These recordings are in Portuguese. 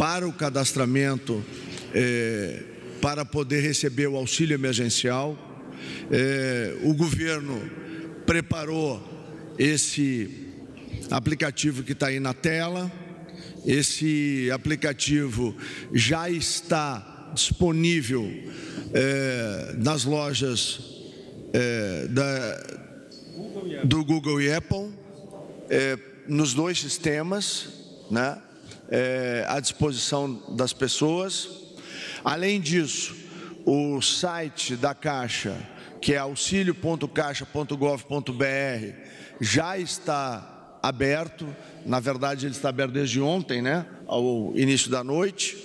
para o cadastramento para poder receber o auxílio emergencial. O governo preparou esse aplicativo que está aí na tela. Esse aplicativo já está disponível nas lojas do Google e Apple, nos dois sistemas, né, à disposição das pessoas. Além disso, o site da Caixa, que é auxilio.caixa.gov.br, já está aberto. Na verdade, ele está aberto desde ontem, né, ao início da noite.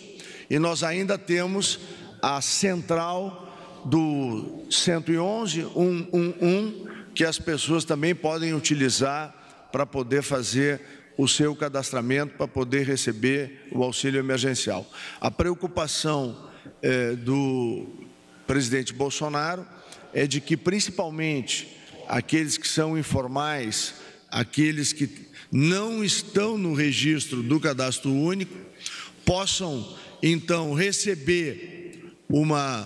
E nós ainda temos a central do 111 111, que as pessoas também podem utilizar para poder fazer o seu cadastramento, para poder receber o auxílio emergencial. A preocupação do presidente Bolsonaro é de que, principalmente, aqueles que são informais, aqueles que não estão no registro do Cadastro Único, possam, então, receber uma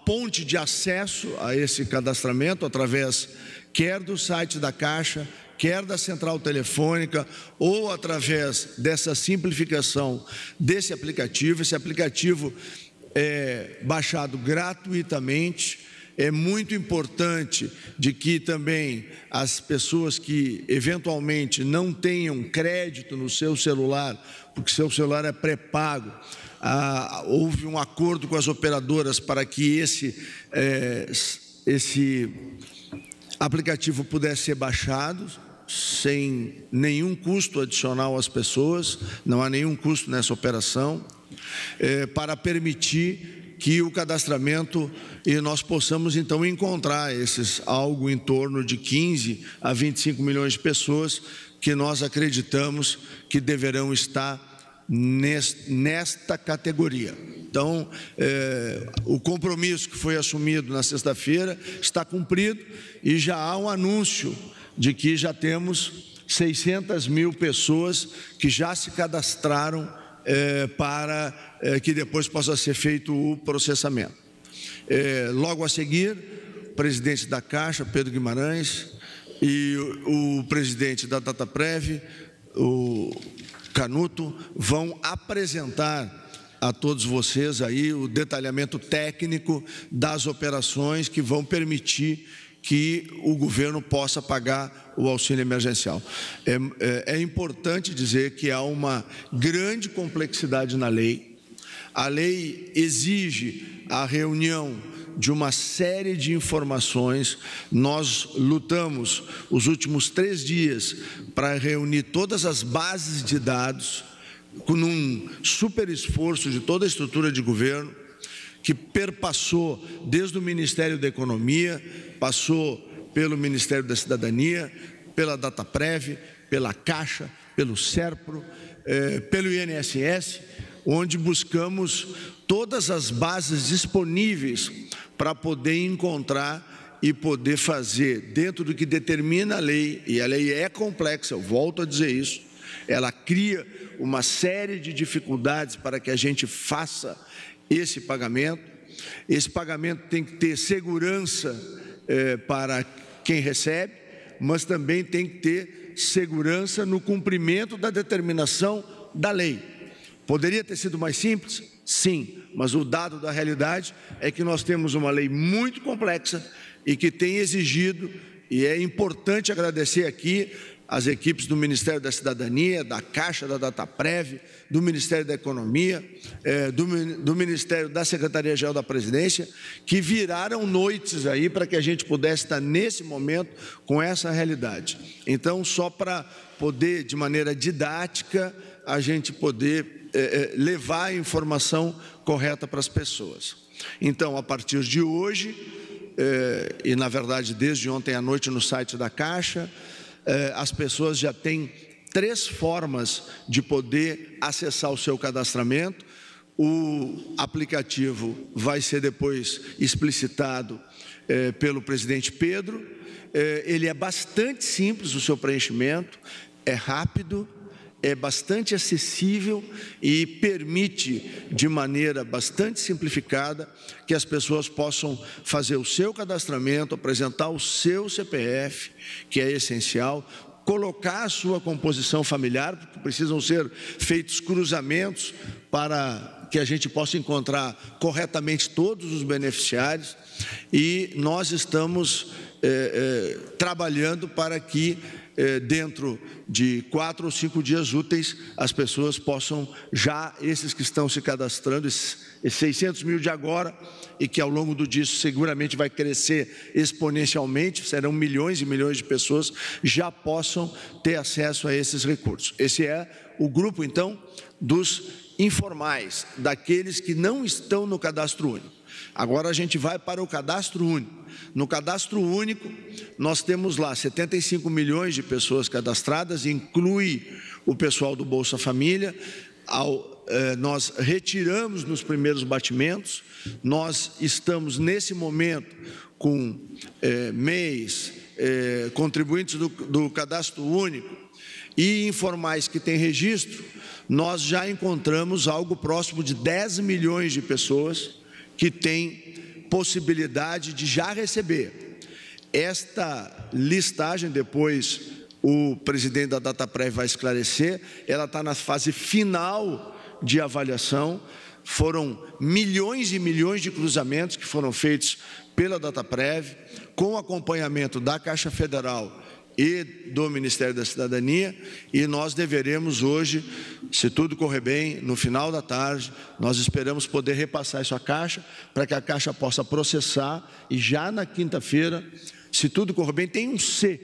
ponte de acesso a esse cadastramento através quer do site da Caixa, quer da central telefônica, ou através dessa simplificação desse aplicativo. Esse aplicativo é baixado gratuitamente. É muito importante de que também as pessoas que eventualmente não tenham crédito no seu celular, porque seu celular é pré-pago, houve um acordo com as operadoras para que esse aplicativo pudesse ser baixado sem nenhum custo adicional às pessoas, não há nenhum custo nessa operação, para permitir que o cadastramento e nós possamos então encontrar algo em torno de 15 a 25 milhões de pessoas que nós acreditamos que deverão estar nesta categoria. Então, o compromisso que foi assumido na sexta-feira está cumprido e já há um anúncio de que já temos 600 mil pessoas que já se cadastraram para que depois possa ser feito o processamento. Logo a seguir, o presidente da Caixa, Pedro Guimarães, e o presidente da Dataprev, o Canuto, vão apresentar a todos vocês aí o detalhamento técnico das operações que vão permitir que o governo possa pagar o auxílio emergencial. É importante dizer que há uma grande complexidade na lei. A lei exige a reunião de uma série de informações. Nós lutamos os últimos 3 dias para reunir todas as bases de dados, com um super esforço de toda a estrutura de governo, que perpassou desde o Ministério da Economia, passou pelo Ministério da Cidadania, pela Dataprev, pela Caixa, pelo SERPRO, pelo INSS, onde buscamos todas as bases disponíveis para poder encontrar e poder fazer dentro do que determina a lei, e a lei é complexa, eu volto a dizer isso, ela cria uma série de dificuldades para que a gente faça esse pagamento. Esse pagamento tem que ter segurança para quem recebe, mas também tem que ter segurança no cumprimento da determinação da lei. Poderia ter sido mais simples? Sim, mas o dado da realidade é que nós temos uma lei muito complexa e que tem exigido, e é importante agradecer aqui as equipes do Ministério da Cidadania, da Caixa, da Dataprev, do Ministério da Economia, do Ministério da Secretaria-Geral da Presidência, que viraram noites aí para que a gente pudesse estar nesse momento com essa realidade. Então, só para poder, de maneira didática, a gente poder levar a informação correta para as pessoas. Então, a partir de hoje, e na verdade desde ontem à noite no site da Caixa, as pessoas já têm 3 formas de poder acessar o seu cadastramento. O aplicativo vai ser depois explicitado pelo presidente Pedro. Ele é bastante simples o seu preenchimento, é rápido, é bastante acessível e permite, de maneira bastante simplificada, que as pessoas possam fazer o seu cadastramento, apresentar o seu CPF, que é essencial, colocar a sua composição familiar, porque precisam ser feitos cruzamentos para que a gente possa encontrar corretamente todos os beneficiários, e nós estamos trabalhando para que dentro de 4 ou 5 dias úteis, as pessoas possam já, esses que estão se cadastrando, esses 600 mil de agora, e que ao longo do dia seguramente vai crescer exponencialmente, serão milhões e milhões de pessoas, já possam ter acesso a esses recursos. Esse é o grupo, então, dos informais, daqueles que não estão no cadastro único. Agora a gente vai para o cadastro único. No cadastro único, nós temos lá 75 milhões de pessoas cadastradas, inclui o pessoal do Bolsa Família. Nós retiramos nos primeiros batimentos, nós estamos nesse momento com MEIs, contribuintes do cadastro único e informais que têm registro, nós já encontramos algo próximo de 10 milhões de pessoas que têm possibilidade de já receber. Esta listagem, depois o presidente da Dataprev vai esclarecer, ela está na fase final de avaliação. Foram milhões e milhões de cruzamentos que foram feitos pela Dataprev, com acompanhamento da Caixa Federal e do Ministério da Cidadania, e nós deveremos hoje, se tudo correr bem, no final da tarde, nós esperamos poder repassar isso à Caixa, para que a Caixa possa processar, e já na quinta-feira, se tudo correr bem, tem um C,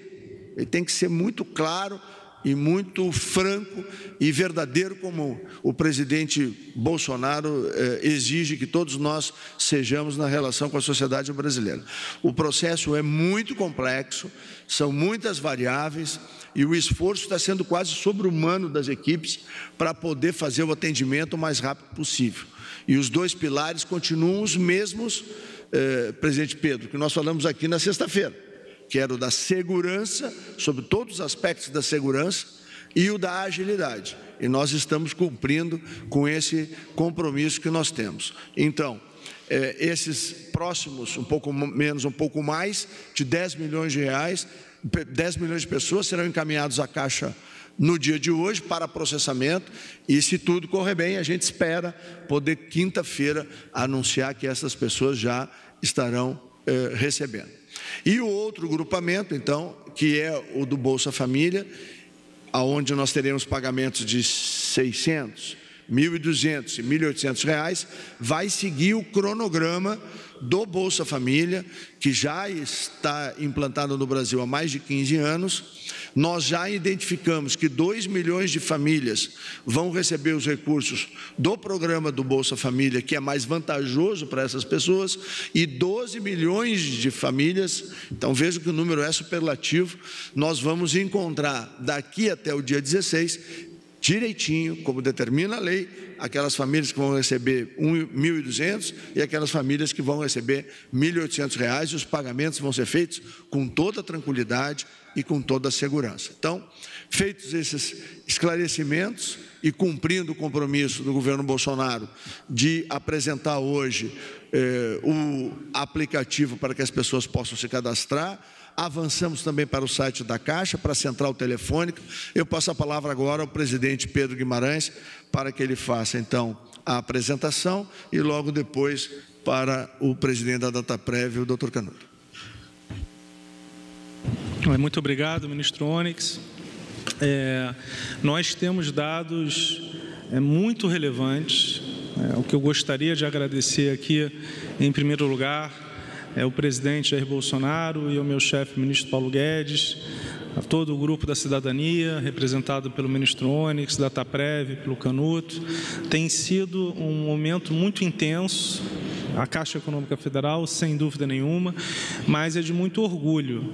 ele tem que ser muito claro e muito franco e verdadeiro, como o presidente Bolsonaro exige que todos nós sejamos na relação com a sociedade brasileira. O processo é muito complexo, são muitas variáveis, e o esforço está sendo quase sobre-humano das equipes para poder fazer o atendimento o mais rápido possível. E os 2 pilares continuam os mesmos, presidente Pedro, que nós falamos aqui na sexta-feira, que era o da segurança, sobre todos os aspectos da segurança, e o da agilidade. E nós estamos cumprindo com esse compromisso que nós temos. Então, esses próximos, um pouco menos, um pouco mais, de 10 milhões de reais, 10 milhões de pessoas serão encaminhados à Caixa no dia de hoje para processamento, e se tudo correr bem, a gente espera poder quinta-feira anunciar que essas pessoas já estarão recebendo. E o outro grupamento, então, que é o do Bolsa Família, aonde nós teremos pagamentos de 600, 1.200 e 1.800 reais, vai seguir o cronograma do Bolsa Família, que já está implantado no Brasil há mais de 15 anos. Nós já identificamos que 2 milhões de famílias vão receber os recursos do programa do Bolsa Família, que é mais vantajoso para essas pessoas, e 12 milhões de famílias, então veja que o número é superlativo, nós vamos encontrar daqui até o dia 16, direitinho, como determina a lei, aquelas famílias que vão receber 1.200 e aquelas famílias que vão receber 1.800 reais, e os pagamentos vão ser feitos com toda a tranquilidade e com toda a segurança. Então, feitos esses esclarecimentos e cumprindo o compromisso do governo Bolsonaro de apresentar hoje o aplicativo para que as pessoas possam se cadastrar, avançamos também para o site da Caixa, para a central telefônica. Eu passo a palavra agora ao presidente Pedro Guimarães, para que ele faça, então, a apresentação, e logo depois para o presidente da Dataprev, o doutor Canuto. Muito obrigado, ministro Onyx. Nós temos dados muito relevantes. O que eu gostaria de agradecer aqui, em primeiro lugar, é o presidente Jair Bolsonaro e o meu chefe, ministro Paulo Guedes, a todo o grupo da cidadania, representado pelo ministro Onyx, da Dataprev, pelo Canuto. Tem sido um momento muito intenso, a Caixa Econômica Federal, sem dúvida nenhuma, mas é de muito orgulho.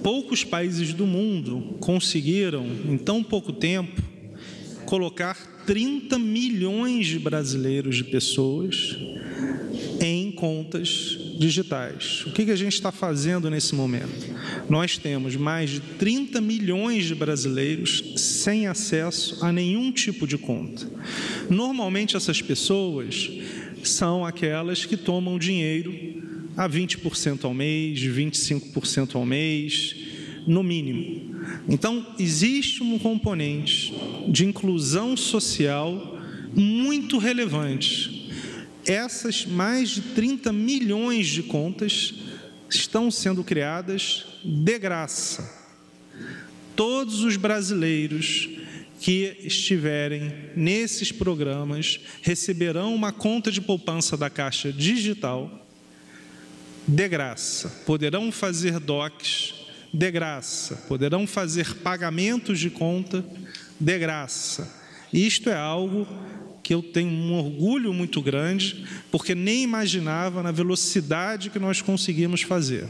Poucos países do mundo conseguiram, em tão pouco tempo, colocar 30 milhões de brasileiros, de pessoas, em contas digitais. O que a gente está fazendo nesse momento? Nós temos mais de 30 milhões de brasileiros sem acesso a nenhum tipo de conta. Normalmente, essas pessoas são aquelas que tomam dinheiro a 20% ao mês, 25% ao mês, no mínimo. Então, existe um componente de inclusão social muito relevante. Essas mais de 30 milhões de contas estão sendo criadas de graça. Todos os brasileiros que estiverem nesses programas receberão uma conta de poupança da Caixa digital de graça. Poderão fazer DOCs de graça, poderão fazer pagamentos de conta de graça. Isto é algo que eu tenho um orgulho muito grande, porque nem imaginava na velocidade que nós conseguimos fazer.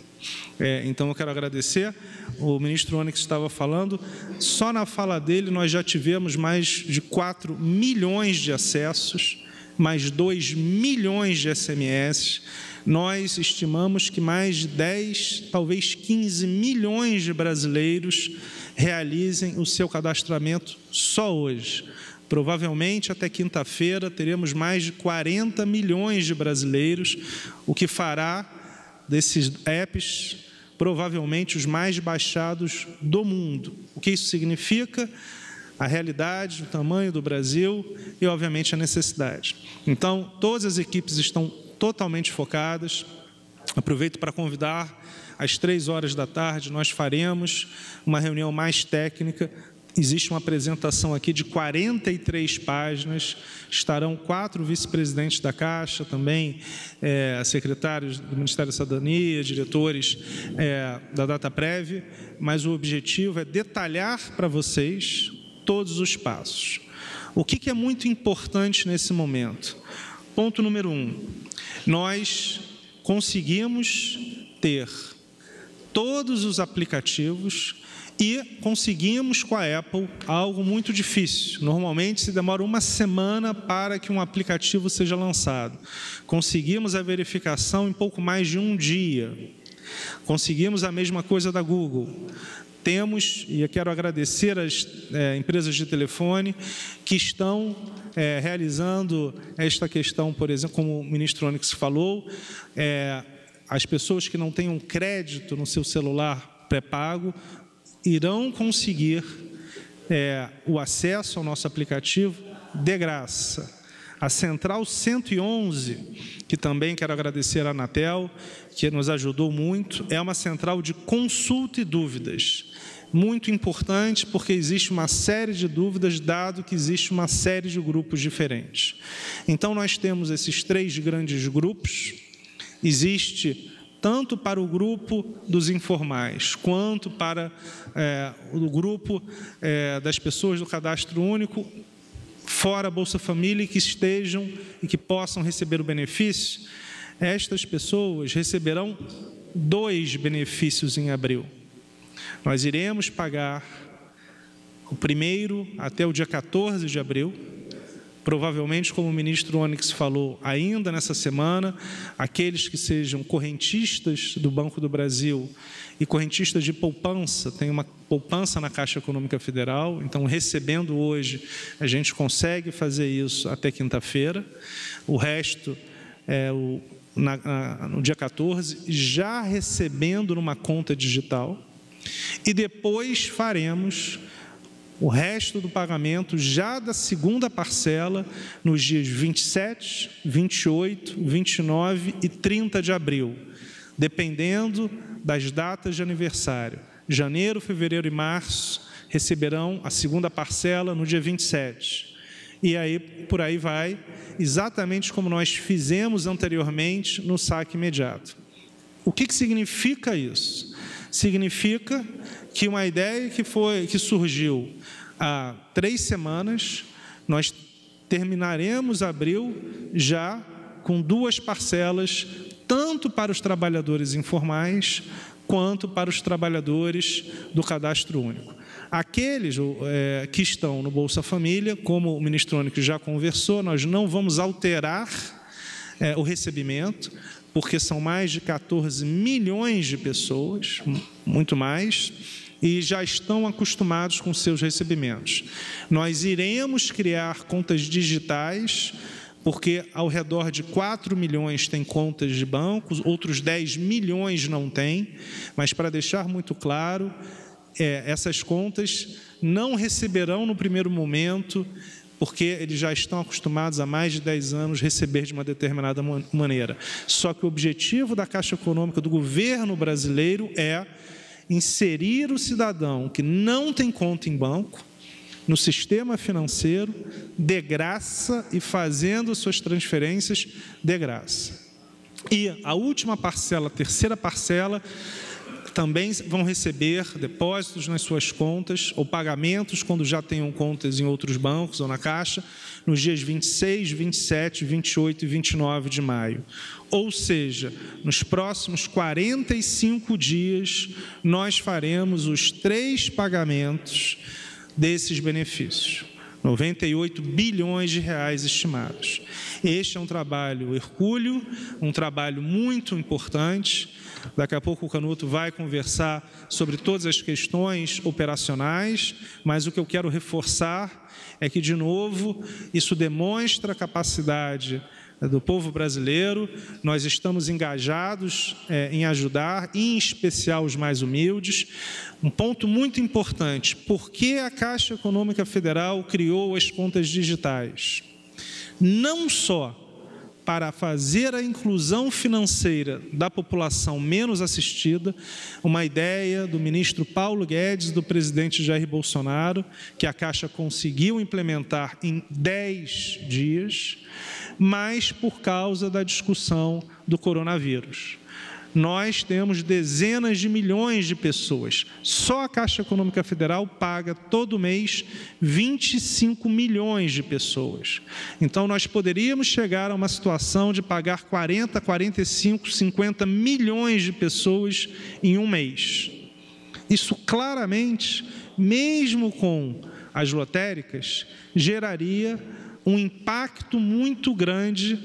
Então, eu quero agradecer. O ministro Onyx estava falando, só na fala dele nós já tivemos mais de 4 milhões de acessos, mais 2 milhões de SMS. Nós estimamos que mais de 10, talvez 15 milhões de brasileiros realizem o seu cadastramento só hoje. Provavelmente, até quinta-feira, teremos mais de 40 milhões de brasileiros, o que fará desses apps, provavelmente, os mais baixados do mundo. O que isso significa? A realidade, o tamanho do Brasil e, obviamente, a necessidade. Então, todas as equipes estão totalmente focadas. Aproveito para convidar, às 15h, nós faremos uma reunião mais técnica. Existe uma apresentação aqui de 43 páginas, estarão 4 vice-presidentes da Caixa, também secretários do Ministério da Cidadania, diretores da Dataprev, mas o objetivo é detalhar para vocês todos os passos. O que é muito importante nesse momento? Ponto número 1, nós conseguimos ter todos os aplicativos e conseguimos com a Apple algo muito difícil. Normalmente se demora uma semana para que um aplicativo seja lançado. Conseguimos a verificação em pouco mais de um dia. Conseguimos a mesma coisa da Google. Temos, e eu quero agradecer às empresas de telefone que estão realizando esta questão, por exemplo, como o ministro Onyx falou, as pessoas que não tenham crédito no seu celular pré-pago irão conseguir o acesso ao nosso aplicativo de graça. A Central 111, que também quero agradecer à Anatel, que nos ajudou muito, é uma central de consulta e dúvidas. Muito importante, porque existe uma série de dúvidas, dado que existe uma série de grupos diferentes. Então, nós temos esses 3 grandes grupos. Existe tanto para o grupo dos informais, quanto para o grupo das pessoas do cadastro único, fora a Bolsa Família, que estejam e que possam receber o benefício. Estas pessoas receberão 2 benefícios em abril. Nós iremos pagar o primeiro até o dia 14 de abril, provavelmente, como o ministro Onyx falou, ainda nessa semana, aqueles que sejam correntistas do Banco do Brasil e correntistas de poupança, tem uma poupança na Caixa Econômica Federal, então, recebendo hoje, a gente consegue fazer isso até quinta-feira. O resto, no dia 14, já recebendo numa conta digital. E depois faremos o resto do pagamento já da segunda parcela nos dias 27, 28, 29 e 30 de abril, dependendo das datas de aniversário. Janeiro, fevereiro e março receberão a segunda parcela no dia 27. E aí, por aí vai, exatamente como nós fizemos anteriormente no saque imediato. O que significa isso? Significa que uma ideia que surgiu há 3 semanas, nós terminaremos abril já com 2 parcelas, tanto para os trabalhadores informais, quanto para os trabalhadores do cadastro único. Aqueles que estão no Bolsa Família, como o ministro Onyx já conversou, nós não vamos alterar o recebimento, porque são mais de 14 milhões de pessoas, muito mais, e já estão acostumados com seus recebimentos. Nós iremos criar contas digitais, porque ao redor de 4 milhões têm contas de bancos, outros 10 milhões não têm, mas para deixar muito claro, essas contas não receberão no primeiro momento, porque eles já estão acostumados há mais de 10 anos a receber de uma determinada maneira. Só que o objetivo da Caixa Econômica do governo brasileiro é inserir o cidadão que não tem conta em banco no sistema financeiro de graça e fazendo suas transferências de graça. E a última parcela, a terceira parcela, também vão receber depósitos nas suas contas ou pagamentos quando já tenham contas em outros bancos ou na Caixa, nos dias 26, 27, 28 e 29 de maio. Ou seja, nos próximos 45 dias, nós faremos os 3 pagamentos desses benefícios. 98 bilhões de reais estimados. Este é um trabalho hercúleo, um trabalho muito importante. Daqui a pouco o Canuto vai conversar sobre todas as questões operacionais, mas o que eu quero reforçar é que, de novo, isso demonstra a capacidade do povo brasileiro. Nós estamos engajados em ajudar, em especial os mais humildes. Um ponto muito importante: por que a Caixa Econômica Federal criou as contas digitais? Não só para fazer a inclusão financeira da população menos assistida, uma ideia do ministro Paulo Guedes e do presidente Jair Bolsonaro, que a Caixa conseguiu implementar em 10 dias, mas por causa da discussão do coronavírus. Nós temos dezenas de milhões de pessoas. Só a Caixa Econômica Federal paga todo mês 25 milhões de pessoas. Então, nós poderíamos chegar a uma situação de pagar 40, 45, 50 milhões de pessoas em um mês. Isso claramente, mesmo com as lotéricas, geraria um impacto muito grande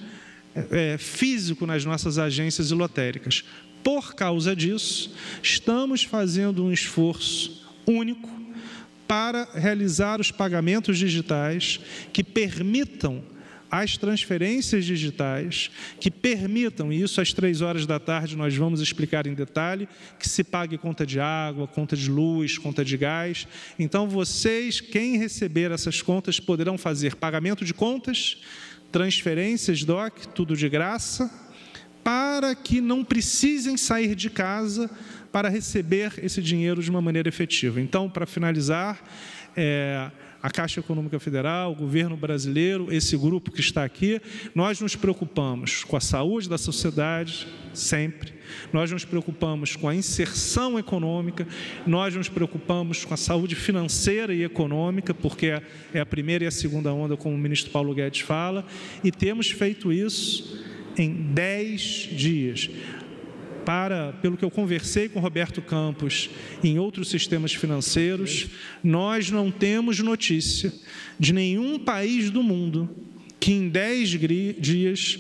físico nas nossas agências e lotéricas. Por causa disso, estamos fazendo um esforço único para realizar os pagamentos digitais que permitam as transferências digitais, que permitam, e isso às 3 horas da tarde nós vamos explicar em detalhe, que se pague conta de água, conta de luz, conta de gás. Então, vocês, quem receber essas contas, poderão fazer pagamento de contas, transferências, DOC, tudo de graça, para que não precisem sair de casa para receber esse dinheiro de uma maneira efetiva. Então, para finalizar, a Caixa Econômica Federal, o governo brasileiro, esse grupo que está aqui, nós nos preocupamos com a saúde da sociedade, sempre. Nós nos preocupamos com a inserção econômica, nós nos preocupamos com a saúde financeira e econômica, porque é a primeira e a segunda onda, como o ministro Paulo Guedes fala, e temos feito isso em 10 dias. Pelo que eu conversei com Roberto Campos em outros sistemas financeiros, nós não temos notícia de nenhum país do mundo que em 10 dias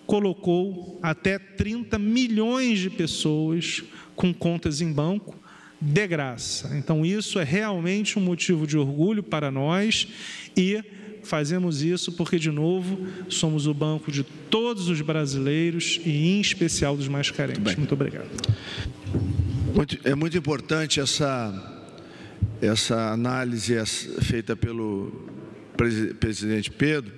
colocou até 30 milhões de pessoas com contas em banco de graça. Então, isso é realmente um motivo de orgulho para nós e fazemos isso porque, de novo, somos o banco de todos os brasileiros e, em especial, dos mais carentes. Muito obrigado. É muito importante essa análise feita pelo presidente Pedro.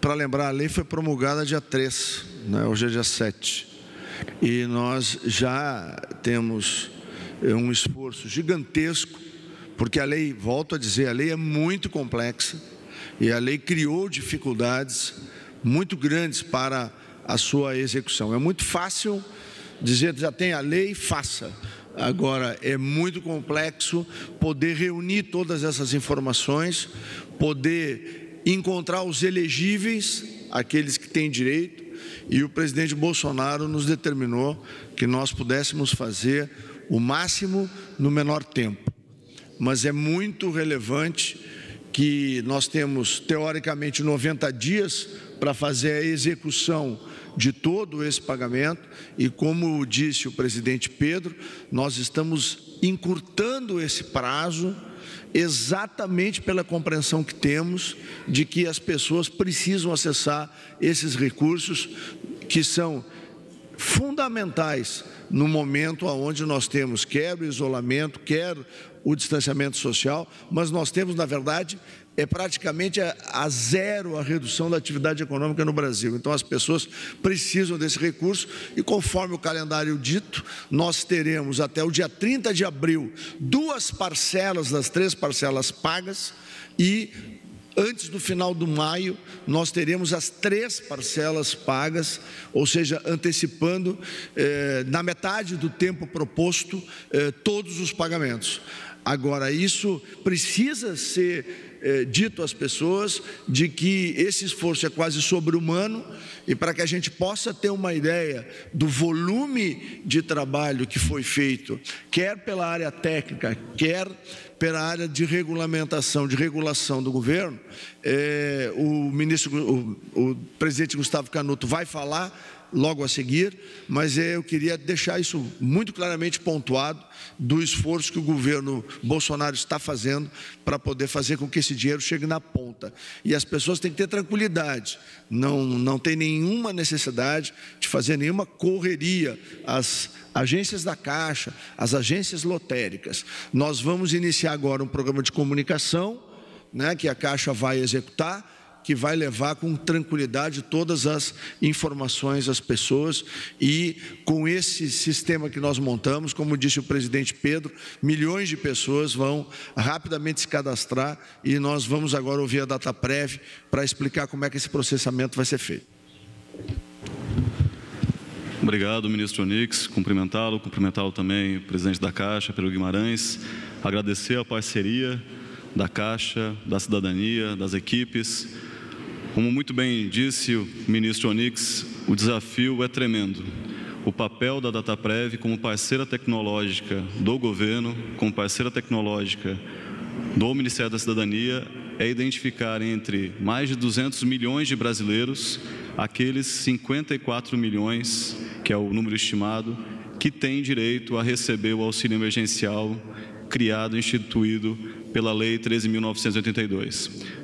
Para lembrar, a lei foi promulgada dia 3, né? Hoje é dia 7. E nós já temos um esforço gigantesco, porque a lei, volto a dizer, a lei é muito complexa e a lei criou dificuldades muito grandes para a sua execução. É muito fácil dizer, já tem a lei, faça. Agora, é muito complexo poder reunir todas essas informações, poder encontrar os elegíveis, aqueles que têm direito, e o presidente Bolsonaro nos determinou que nós pudéssemos fazer o máximo no menor tempo. Mas é muito relevante que nós temos, teoricamente, 90 dias para fazer a execução de todo esse pagamento e, como disse o presidente Pedro, nós estamos encurtando esse prazo exatamente pela compreensão que temos de que as pessoas precisam acessar esses recursos que são fundamentais no momento onde nós temos quer o isolamento, quer o distanciamento social, mas nós temos, na verdade, praticamente a zero a redução da atividade econômica no Brasil. Então, as pessoas precisam desse recurso e, conforme o calendário dito, nós teremos até o dia 30 de abril 2 parcelas das 3 parcelas pagas e, antes do final do maio, nós teremos as 3 parcelas pagas, ou seja, antecipando na metade do tempo proposto todos os pagamentos. Agora, isso precisa ser dito às pessoas de que esse esforço é quase sobre-humano e para que a gente possa ter uma ideia do volume de trabalho que foi feito, quer pela área técnica, quer pela área de regulamentação, de regulação do governo, o presidente Gustavo Canuto vai falar logo a seguir, mas eu queria deixar isso muito claramente pontuado do esforço que o governo Bolsonaro está fazendo para poder fazer com que esse dinheiro chegue na ponta. E as pessoas têm que ter tranquilidade, não tem nenhuma necessidade de fazer nenhuma correria. As agências da Caixa, as agências lotéricas, nós vamos iniciar agora um programa de comunicação, que a Caixa vai executar, que vai levar com tranquilidade todas as informações às pessoas e com esse sistema que nós montamos, como disse o presidente Pedro, milhões de pessoas vão rapidamente se cadastrar e nós vamos agora ouvir a Dataprev para explicar como é que esse processamento vai ser feito. Obrigado, ministro Onyx, cumprimentá-lo também, o presidente da Caixa, Pedro Guimarães, agradecer a parceria da Caixa, da cidadania, das equipes. Como muito bem disse o ministro Onyx, o desafio é tremendo. O papel da Dataprev como parceira tecnológica do governo, como parceira tecnológica do Ministério da Cidadania, é identificar entre mais de 200 milhões de brasileiros, aqueles 54 milhões, que é o número estimado, que têm direito a receber o auxílio emergencial criado e instituído pela Lei 13.982.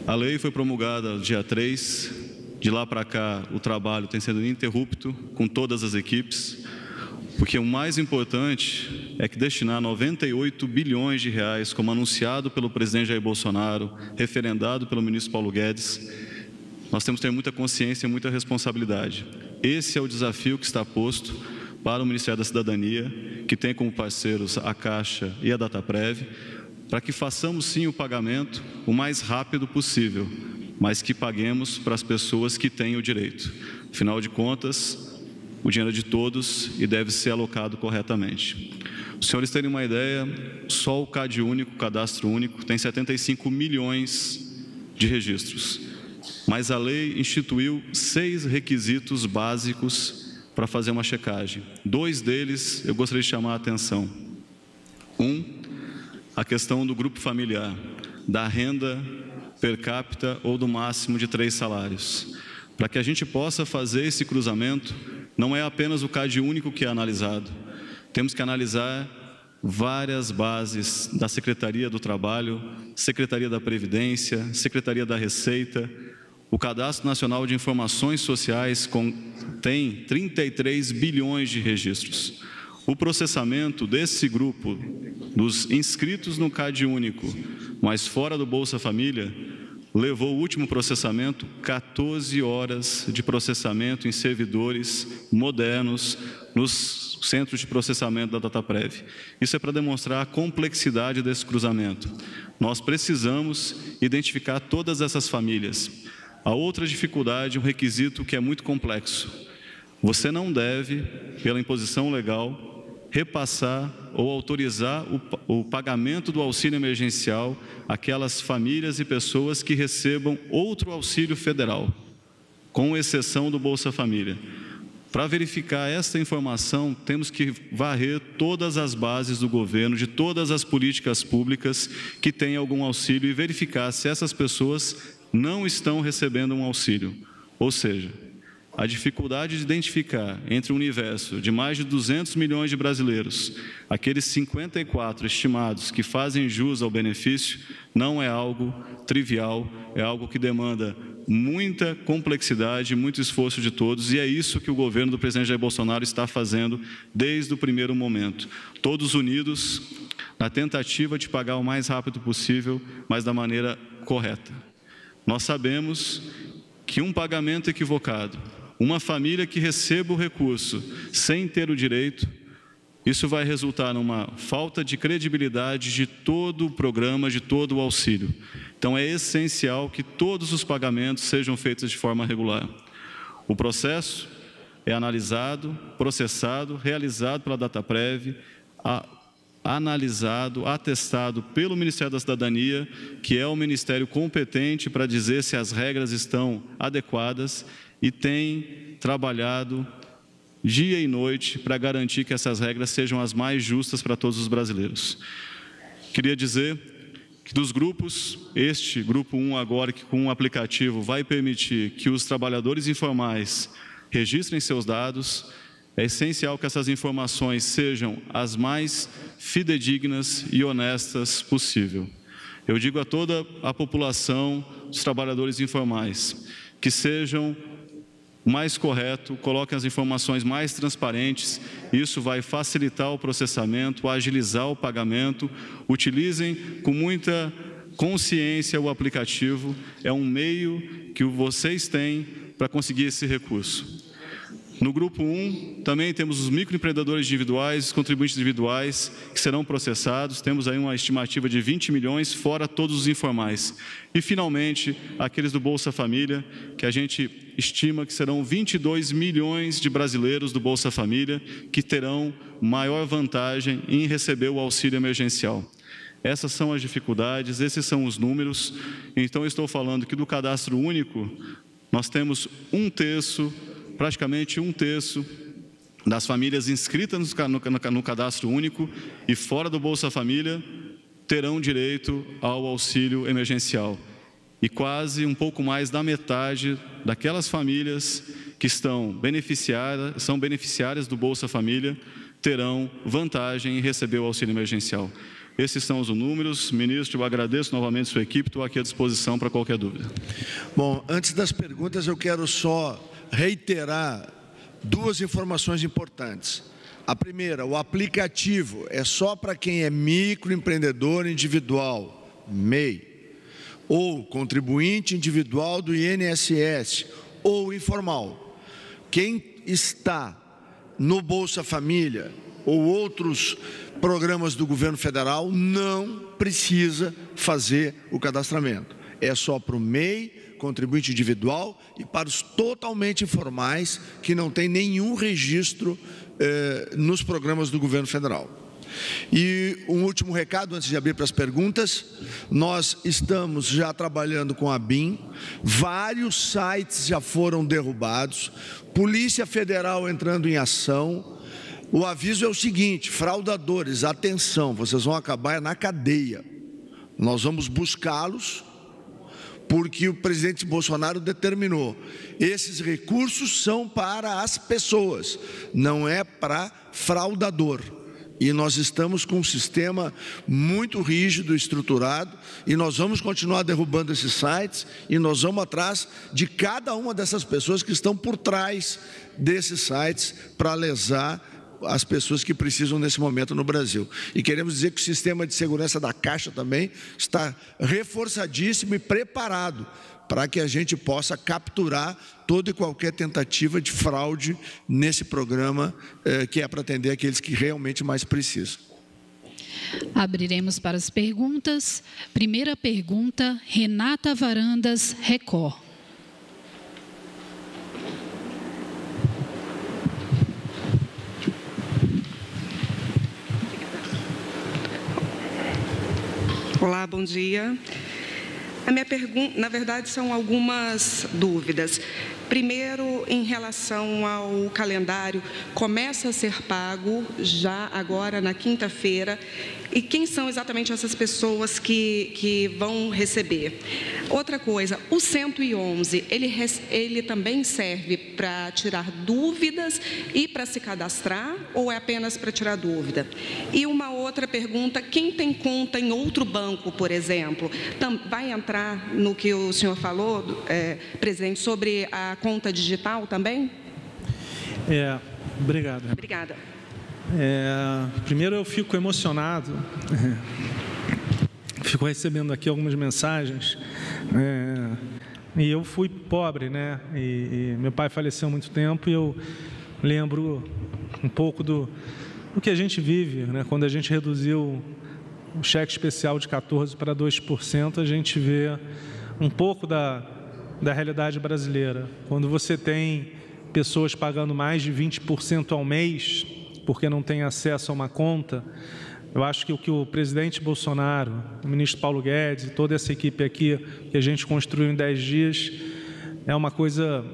A lei foi promulgada dia 3, de lá para cá o trabalho tem sido ininterrupto com todas as equipes, porque o mais importante é que destinar 98 bilhões de reais, como anunciado pelo presidente Jair Bolsonaro, referendado pelo ministro Paulo Guedes, nós temos que ter muita consciência e muita responsabilidade. Esse é o desafio que está posto para o Ministério da Cidadania, que tem como parceiros a Caixa e a Dataprev, para que façamos sim o pagamento o mais rápido possível, mas que paguemos para as pessoas que têm o direito. Afinal de contas, o dinheiro é de todos e deve ser alocado corretamente. Os senhores terem uma ideia, só o CAD único, o cadastro único, tem 75 milhões de registros, mas a lei instituiu 6 requisitos básicos para fazer uma checagem. 2 deles eu gostaria de chamar a atenção. A questão do grupo familiar, da renda per capita ou do máximo de 3 salários. Para que a gente possa fazer esse cruzamento, não é apenas o CAD único que é analisado. Temos que analisar várias bases da Secretaria do Trabalho, Secretaria da Previdência, Secretaria da Receita. O Cadastro Nacional de Informações Sociais tem 33 bilhões de registros. O processamento desse grupo, dos inscritos no CAD único, mas fora do Bolsa Família, levou o último processamento 14 horas de processamento em servidores modernos nos centros de processamento da Dataprev. Isso é para demonstrar a complexidade desse cruzamento. Nós precisamos identificar todas essas famílias. A outra dificuldade, um requisito que é muito complexo. Você não deve, pela imposição legal, repassar ou autorizar o pagamento do auxílio emergencial àquelas famílias e pessoas que recebam outro auxílio federal, com exceção do Bolsa Família. Para verificar esta informação, temos que varrer todas as bases do governo, de todas as políticas públicas que têm algum auxílio e verificar se essas pessoas não estão recebendo um auxílio. Ou seja, a dificuldade de identificar entre um universo de mais de 200 milhões de brasileiros, aqueles 54 estimados que fazem jus ao benefício, não é algo trivial, é algo que demanda muita complexidade, muito esforço de todos, e é isso que o governo do presidente Jair Bolsonaro está fazendo desde o primeiro momento. Todos unidos na tentativa de pagar o mais rápido possível, mas da maneira correta. Nós sabemos que um pagamento equivocado, uma família que receba o recurso sem ter o direito, isso vai resultar numa falta de credibilidade de todo o programa, de todo o auxílio. Então, é essencial que todos os pagamentos sejam feitos de forma regular. O processo é analisado, processado, realizado pela Dataprev, analisado, atestado pelo Ministério da Cidadania, que é o ministério competente para dizer se as regras estão adequadas, e tem trabalhado dia e noite para garantir que essas regras sejam as mais justas para todos os brasileiros. Queria dizer que dos grupos, este grupo 1 agora, que com um aplicativo vai permitir que os trabalhadores informais registrem seus dados, é essencial que essas informações sejam as mais fidedignas e honestas possível. Eu digo a toda a população dos trabalhadores informais que sejam o mais correto, coloquem as informações mais transparentes, isso vai facilitar o processamento, agilizar o pagamento, utilizem com muita consciência o aplicativo, é um meio que vocês têm para conseguir esse recurso. No grupo 1, também temos os microempreendedores individuais, os contribuintes individuais, que serão processados. Temos aí uma estimativa de 20 milhões, fora todos os informais. E, finalmente, aqueles do Bolsa Família, que a gente estima que serão 22 milhões de brasileiros do Bolsa Família, que terão maior vantagem em receber o auxílio emergencial. Essas são as dificuldades, esses são os números. Então, eu estou falando que do cadastro único, nós temos praticamente um terço das famílias inscritas no cadastro único e fora do Bolsa Família terão direito ao auxílio emergencial. E quase um pouco mais da metade daquelas famílias que são beneficiárias do Bolsa Família terão vantagem em receber o auxílio emergencial. Esses são os números. Ministro, eu agradeço novamente a sua equipe, estou aqui à disposição para qualquer dúvida. Bom, antes das perguntas, eu quero só reiterar duas informações importantes. A primeira, o aplicativo é só para quem é microempreendedor individual, MEI, ou contribuinte individual do INSS, ou informal. Quem está no Bolsa Família ou outros programas do governo federal não precisa fazer o cadastramento. É só para o MEI, contribuinte individual, e para os totalmente informais que não tem nenhum registro nos programas do governo federal. E um último recado antes de abrir para as perguntas: nós estamos já trabalhando com a BIM, vários sites já foram derrubados, Polícia Federal entrando em ação. O aviso é o seguinte: fraudadores, atenção, vocês vão acabar na cadeia. Nós vamos buscá-los, porque o presidente Bolsonaro determinou. Esses recursos são para as pessoas, não é para fraudador. E nós estamos com um sistema muito rígido, estruturado, e nós vamos continuar derrubando esses sites, e nós vamos atrás de cada uma dessas pessoas que estão por trás desses sites para lesar as pessoas que precisam nesse momento no Brasil. E queremos dizer que o sistema de segurança da Caixa também está reforçadíssimo e preparado para que a gente possa capturar toda e qualquer tentativa de fraude nesse programa, que é para atender aqueles que realmente mais precisam. Abriremos para as perguntas. Primeira pergunta, Renata Varandas, Record. Olá, bom dia. A minha pergunta, na verdade, são algumas dúvidas. Primeiro, em relação ao calendário, começa a ser pago já agora na quinta-feira. E quem são exatamente essas pessoas que vão receber? Outra coisa, o 111, ele também serve para tirar dúvidas e para se cadastrar, ou é apenas para tirar dúvida? E uma outra pergunta, quem tem conta em outro banco, por exemplo, vai entrar no que o senhor falou, presidente, sobre a conta digital também? Obrigado. Obrigada. Primeiro, eu fico emocionado, fico recebendo aqui algumas mensagens, e eu fui pobre, né? E meu pai faleceu há muito tempo, e eu lembro um pouco do que a gente vive, né? Quando a gente reduziu o cheque especial de 14% para 2%, a gente vê um pouco da realidade brasileira. Quando você tem pessoas pagando mais de 20% ao mês, porque não tem acesso a uma conta, eu acho que o que o presidente Bolsonaro, o ministro Paulo Guedes e toda essa equipe aqui, que a gente construiu em 10 dias, é uma coisa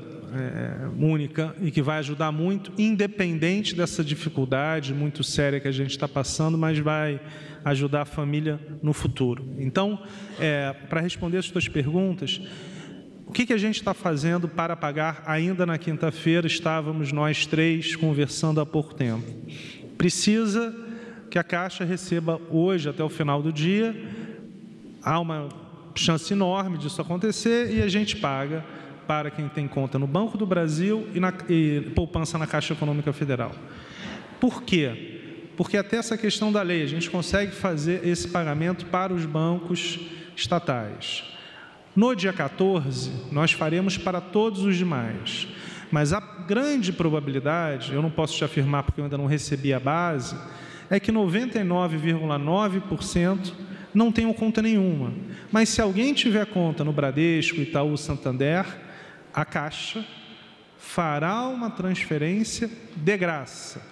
única e que vai ajudar muito, independente dessa dificuldade muito séria que a gente está passando, mas vai ajudar a família no futuro. Então, para responder as suas perguntas, o que a gente está fazendo para pagar ainda na quinta-feira? Estávamos nós três conversando há pouco tempo. Precisa que a Caixa receba hoje, até o final do dia. Há uma chance enorme disso acontecer e a gente paga para quem tem conta no Banco do Brasil e poupança na Caixa Econômica Federal. Por quê? Porque até essa questão da lei, a gente consegue fazer esse pagamento para os bancos estatais. No dia 14, nós faremos para todos os demais, mas a grande probabilidade, eu não posso te afirmar porque eu ainda não recebi a base, é que 99,9% não tenham conta nenhuma. Mas se alguém tiver conta no Bradesco, Itaú, Santander, a Caixa fará uma transferência de graça.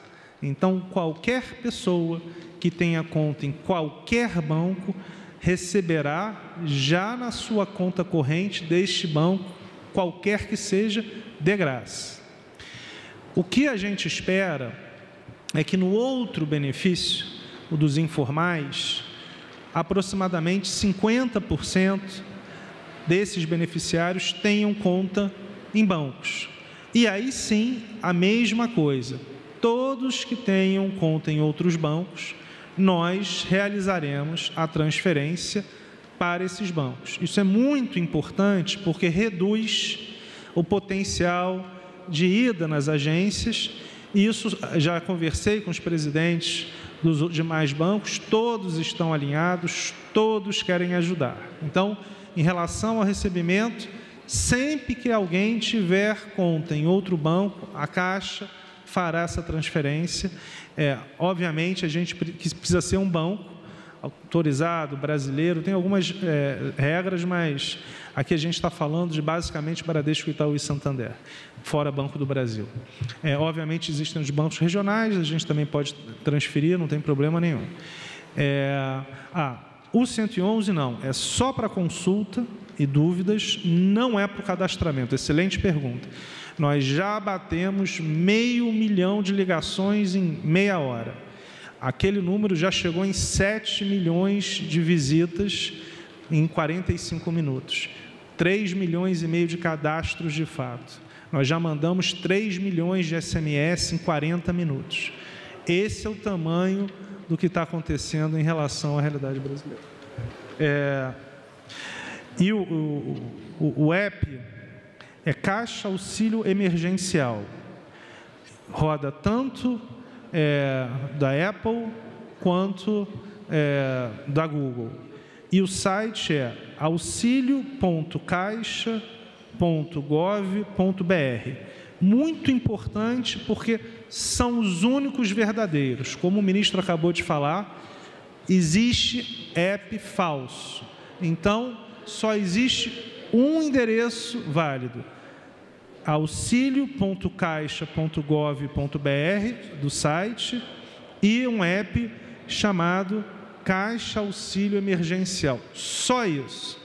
Então, qualquer pessoa que tenha conta em qualquer banco receberá já na sua conta corrente deste banco, qualquer que seja, de graça. O que a gente espera é que no outro benefício, o dos informais, aproximadamente 50% desses beneficiários tenham conta em bancos. E aí sim, a mesma coisa. Todos que tenham conta em outros bancos, nós realizaremos a transferência para esses bancos. Isso é muito importante porque reduz o potencial de ida nas agências. E isso, já conversei com os presidentes dos demais bancos, todos estão alinhados, todos querem ajudar. Então, em relação ao recebimento, sempre que alguém tiver conta em outro banco, a Caixa fará essa transferência. Obviamente, a gente precisa ser um banco autorizado, brasileiro, tem algumas regras, mas aqui a gente está falando de basicamente Bradesco, Itaú e Santander, fora Banco do Brasil. Obviamente, existem os bancos regionais, a gente também pode transferir, não tem problema nenhum. O 111 não, é só para consulta e dúvidas, não é para o cadastramento. Excelente pergunta. Nós já batemos 500 mil de ligações em meia hora. Aquele número já chegou em 7 milhões de visitas em 45 minutos. 3,5 milhões de cadastros de fato. Nós já mandamos 3 milhões de SMS em 40 minutos. Esse é o tamanho do que está acontecendo em relação à realidade brasileira. E o app é Caixa Auxílio Emergencial. Roda tanto da Apple quanto da Google. E o site é auxilio.caixa.gov.br. Muito importante porque são os únicos verdadeiros. Como o ministro acabou de falar, existe app falso. Então, só existe um endereço válido. auxilio.caixa.gov.br do site e um app chamado Caixa Auxílio Emergencial. Só isso.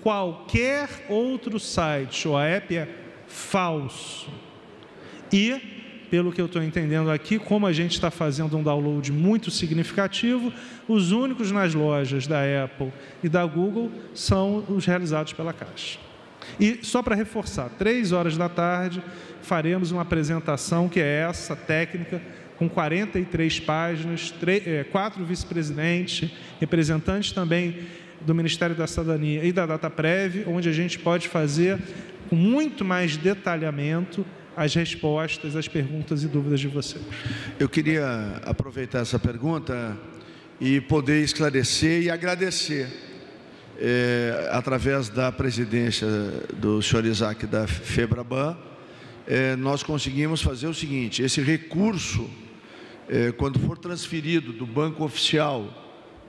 Qualquer outro site ou app é falso. E, pelo que eu estou entendendo aqui, como a gente está fazendo um download muito significativo, os únicos nas lojas da Apple e da Google são os realizados pela Caixa. E, só para reforçar, 3 horas da tarde, faremos uma apresentação que é essa, técnica, com 43 páginas, 4 vice-presidentes, representantes também do Ministério da Cidadania e da Dataprev, onde a gente pode fazer com muito mais detalhamento as respostas às perguntas e dúvidas de vocês. Eu queria aproveitar essa pergunta e poder esclarecer e agradecer, através da presidência do senhor Isaac da FEBRABAN, nós conseguimos fazer o seguinte: esse recurso, quando for transferido do banco oficial,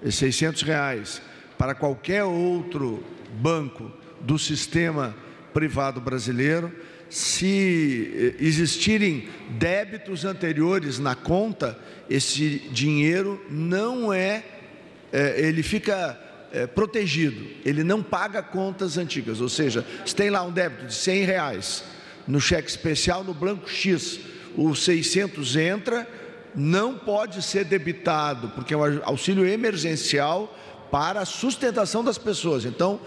R$600, para qualquer outro banco do sistema privado brasileiro, se existirem débitos anteriores na conta, esse dinheiro não ele fica protegido, ele não paga contas antigas. Ou seja, se tem lá um débito de R$100 no cheque especial no banco X, o 600 entra, não pode ser debitado, porque é um auxílio emergencial para a sustentação das pessoas. Então,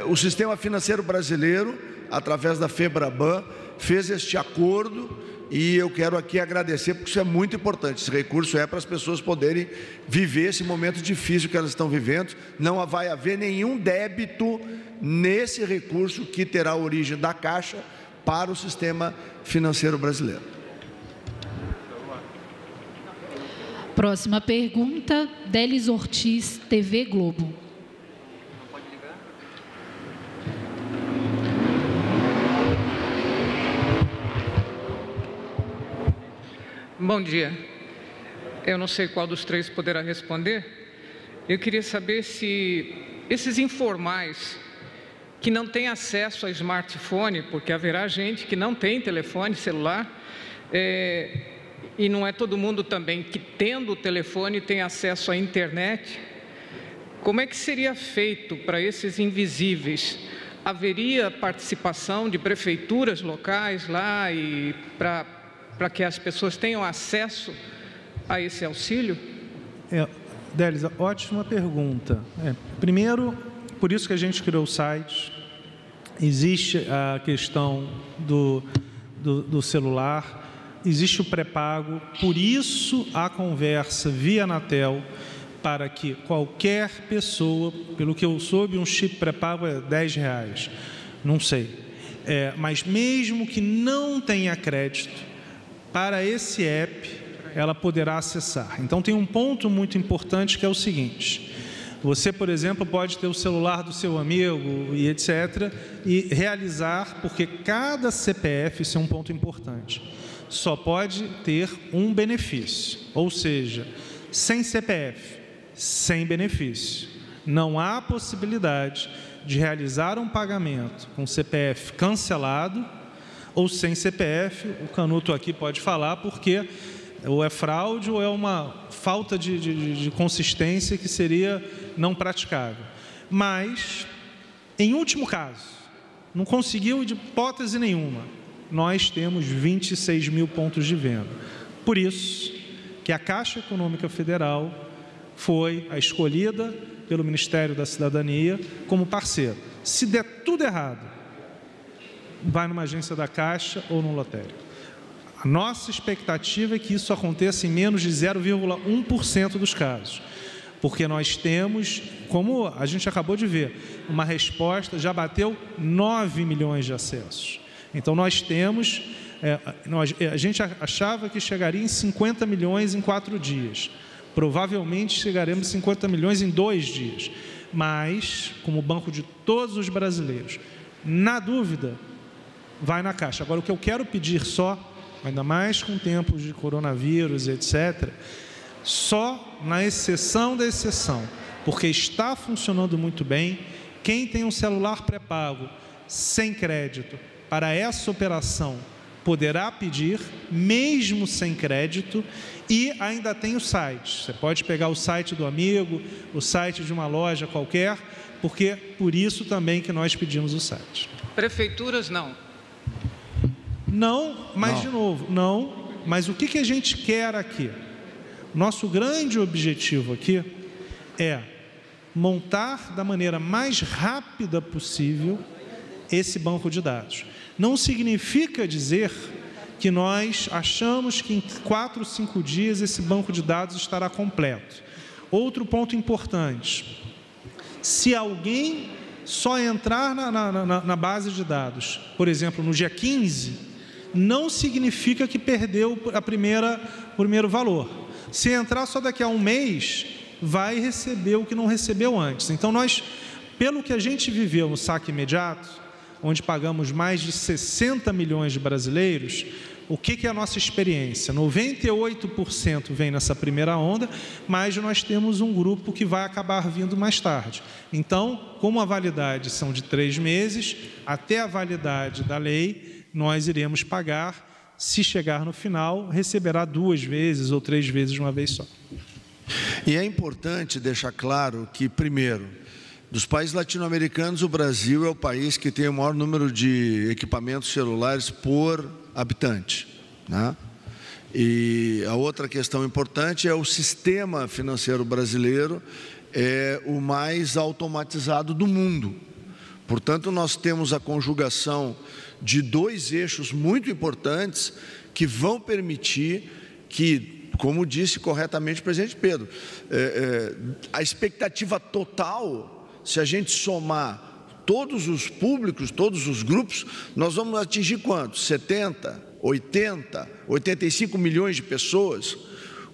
o sistema financeiro brasileiro, através da FEBRABAN, fez este acordo e eu quero aqui agradecer, porque isso é muito importante. Esse recurso é para as pessoas poderem viver esse momento difícil que elas estão vivendo. Não vai haver nenhum débito nesse recurso que terá origem da Caixa para o sistema financeiro brasileiro. Próxima pergunta, Delis Ortiz, TV Globo. Bom dia. Eu não sei qual dos três poderá responder. Eu queria saber se esses informais que não têm acesso a smartphone, porque haverá gente que não tem telefone celular, e não é todo mundo também que, tendo o telefone, tem acesso à internet. Como é que seria feito para esses invisíveis? Haveria participação de prefeituras locais lá e para que as pessoas tenham acesso a esse auxílio? Delis, ótima pergunta. Primeiro, por isso que a gente criou o site, existe a questão do celular, existe o pré-pago, por isso a conversa via Anatel, para que qualquer pessoa, pelo que eu soube, um chip pré-pago é R$10, não sei, mas mesmo que não tenha crédito, para esse app ela poderá acessar. Então tem um ponto muito importante que é o seguinte: você, por exemplo, pode ter o celular do seu amigo e etc. e realizar, porque cada CPF, isso é um ponto importante, só pode ter um benefício, ou seja, sem CPF, sem benefício. Não há possibilidade de realizar um pagamento com CPF cancelado ou sem CPF. O Canuto aqui pode falar, porque ou é fraude ou é uma falta de consistência que seria não praticável. Mas, em último caso, não conseguiu de hipótese nenhuma, nós temos 26 mil pontos de venda. Por isso que a Caixa Econômica Federal foi a escolhida pelo Ministério da Cidadania como parceiro. Se der tudo errado, vai numa agência da Caixa ou no lotérico. A nossa expectativa é que isso aconteça em menos de 0,1% dos casos, porque nós temos, como a gente acabou de ver, uma resposta, já bateu 9 milhões de acessos. Então, nós temos, a gente achava que chegaria em 50 milhões em 4 dias. Provavelmente chegaremos em 50 milhões em 2 dias. Mas, como banco de todos os brasileiros, na dúvida, vai na Caixa. Agora, o que eu quero pedir só, ainda mais com tempos de coronavírus, etc., só na exceção da exceção, porque está funcionando muito bem, quem tem um celular pré-pago sem crédito, para essa operação, poderá pedir, mesmo sem crédito, e ainda tem o site. Você pode pegar o site do amigo, o site de uma loja qualquer, porque por isso também que nós pedimos o site. Prefeituras, não. Não, mas de novo, não. Mas o que a gente quer aqui? Nosso grande objetivo aqui é montar da maneira mais rápida possível esse banco de dados. Não significa dizer que nós achamos que em 4 ou 5 dias esse banco de dados estará completo. Outro ponto importante: se alguém só entrar na base de dados, por exemplo, no dia 15, não significa que perdeu o primeiro valor. Se entrar só daqui a um mês, vai receber o que não recebeu antes. Então, nós, pelo que a gente viveu no saque imediato, onde pagamos mais de 60 milhões de brasileiros, o que é a nossa experiência? 98% vem nessa primeira onda, mas nós temos um grupo que vai acabar vindo mais tarde. Então, como a validade são de 3 meses, até a validade da lei, nós iremos pagar. Se chegar no final, receberá 2 vezes ou 3 vezes de uma vez só. E é importante deixar claro que, primeiro, dos países latino-americanos, o Brasil é o país que tem o maior número de equipamentos celulares por habitante, né? E a outra questão importante é o sistema financeiro brasileiro é o mais automatizado do mundo. Portanto, nós temos a conjugação de 2 eixos muito importantes que vão permitir que, como disse corretamente o presidente Pedro, a expectativa total, se a gente somar todos os públicos, todos os grupos, nós vamos atingir quantos? 70, 80, 85 milhões de pessoas.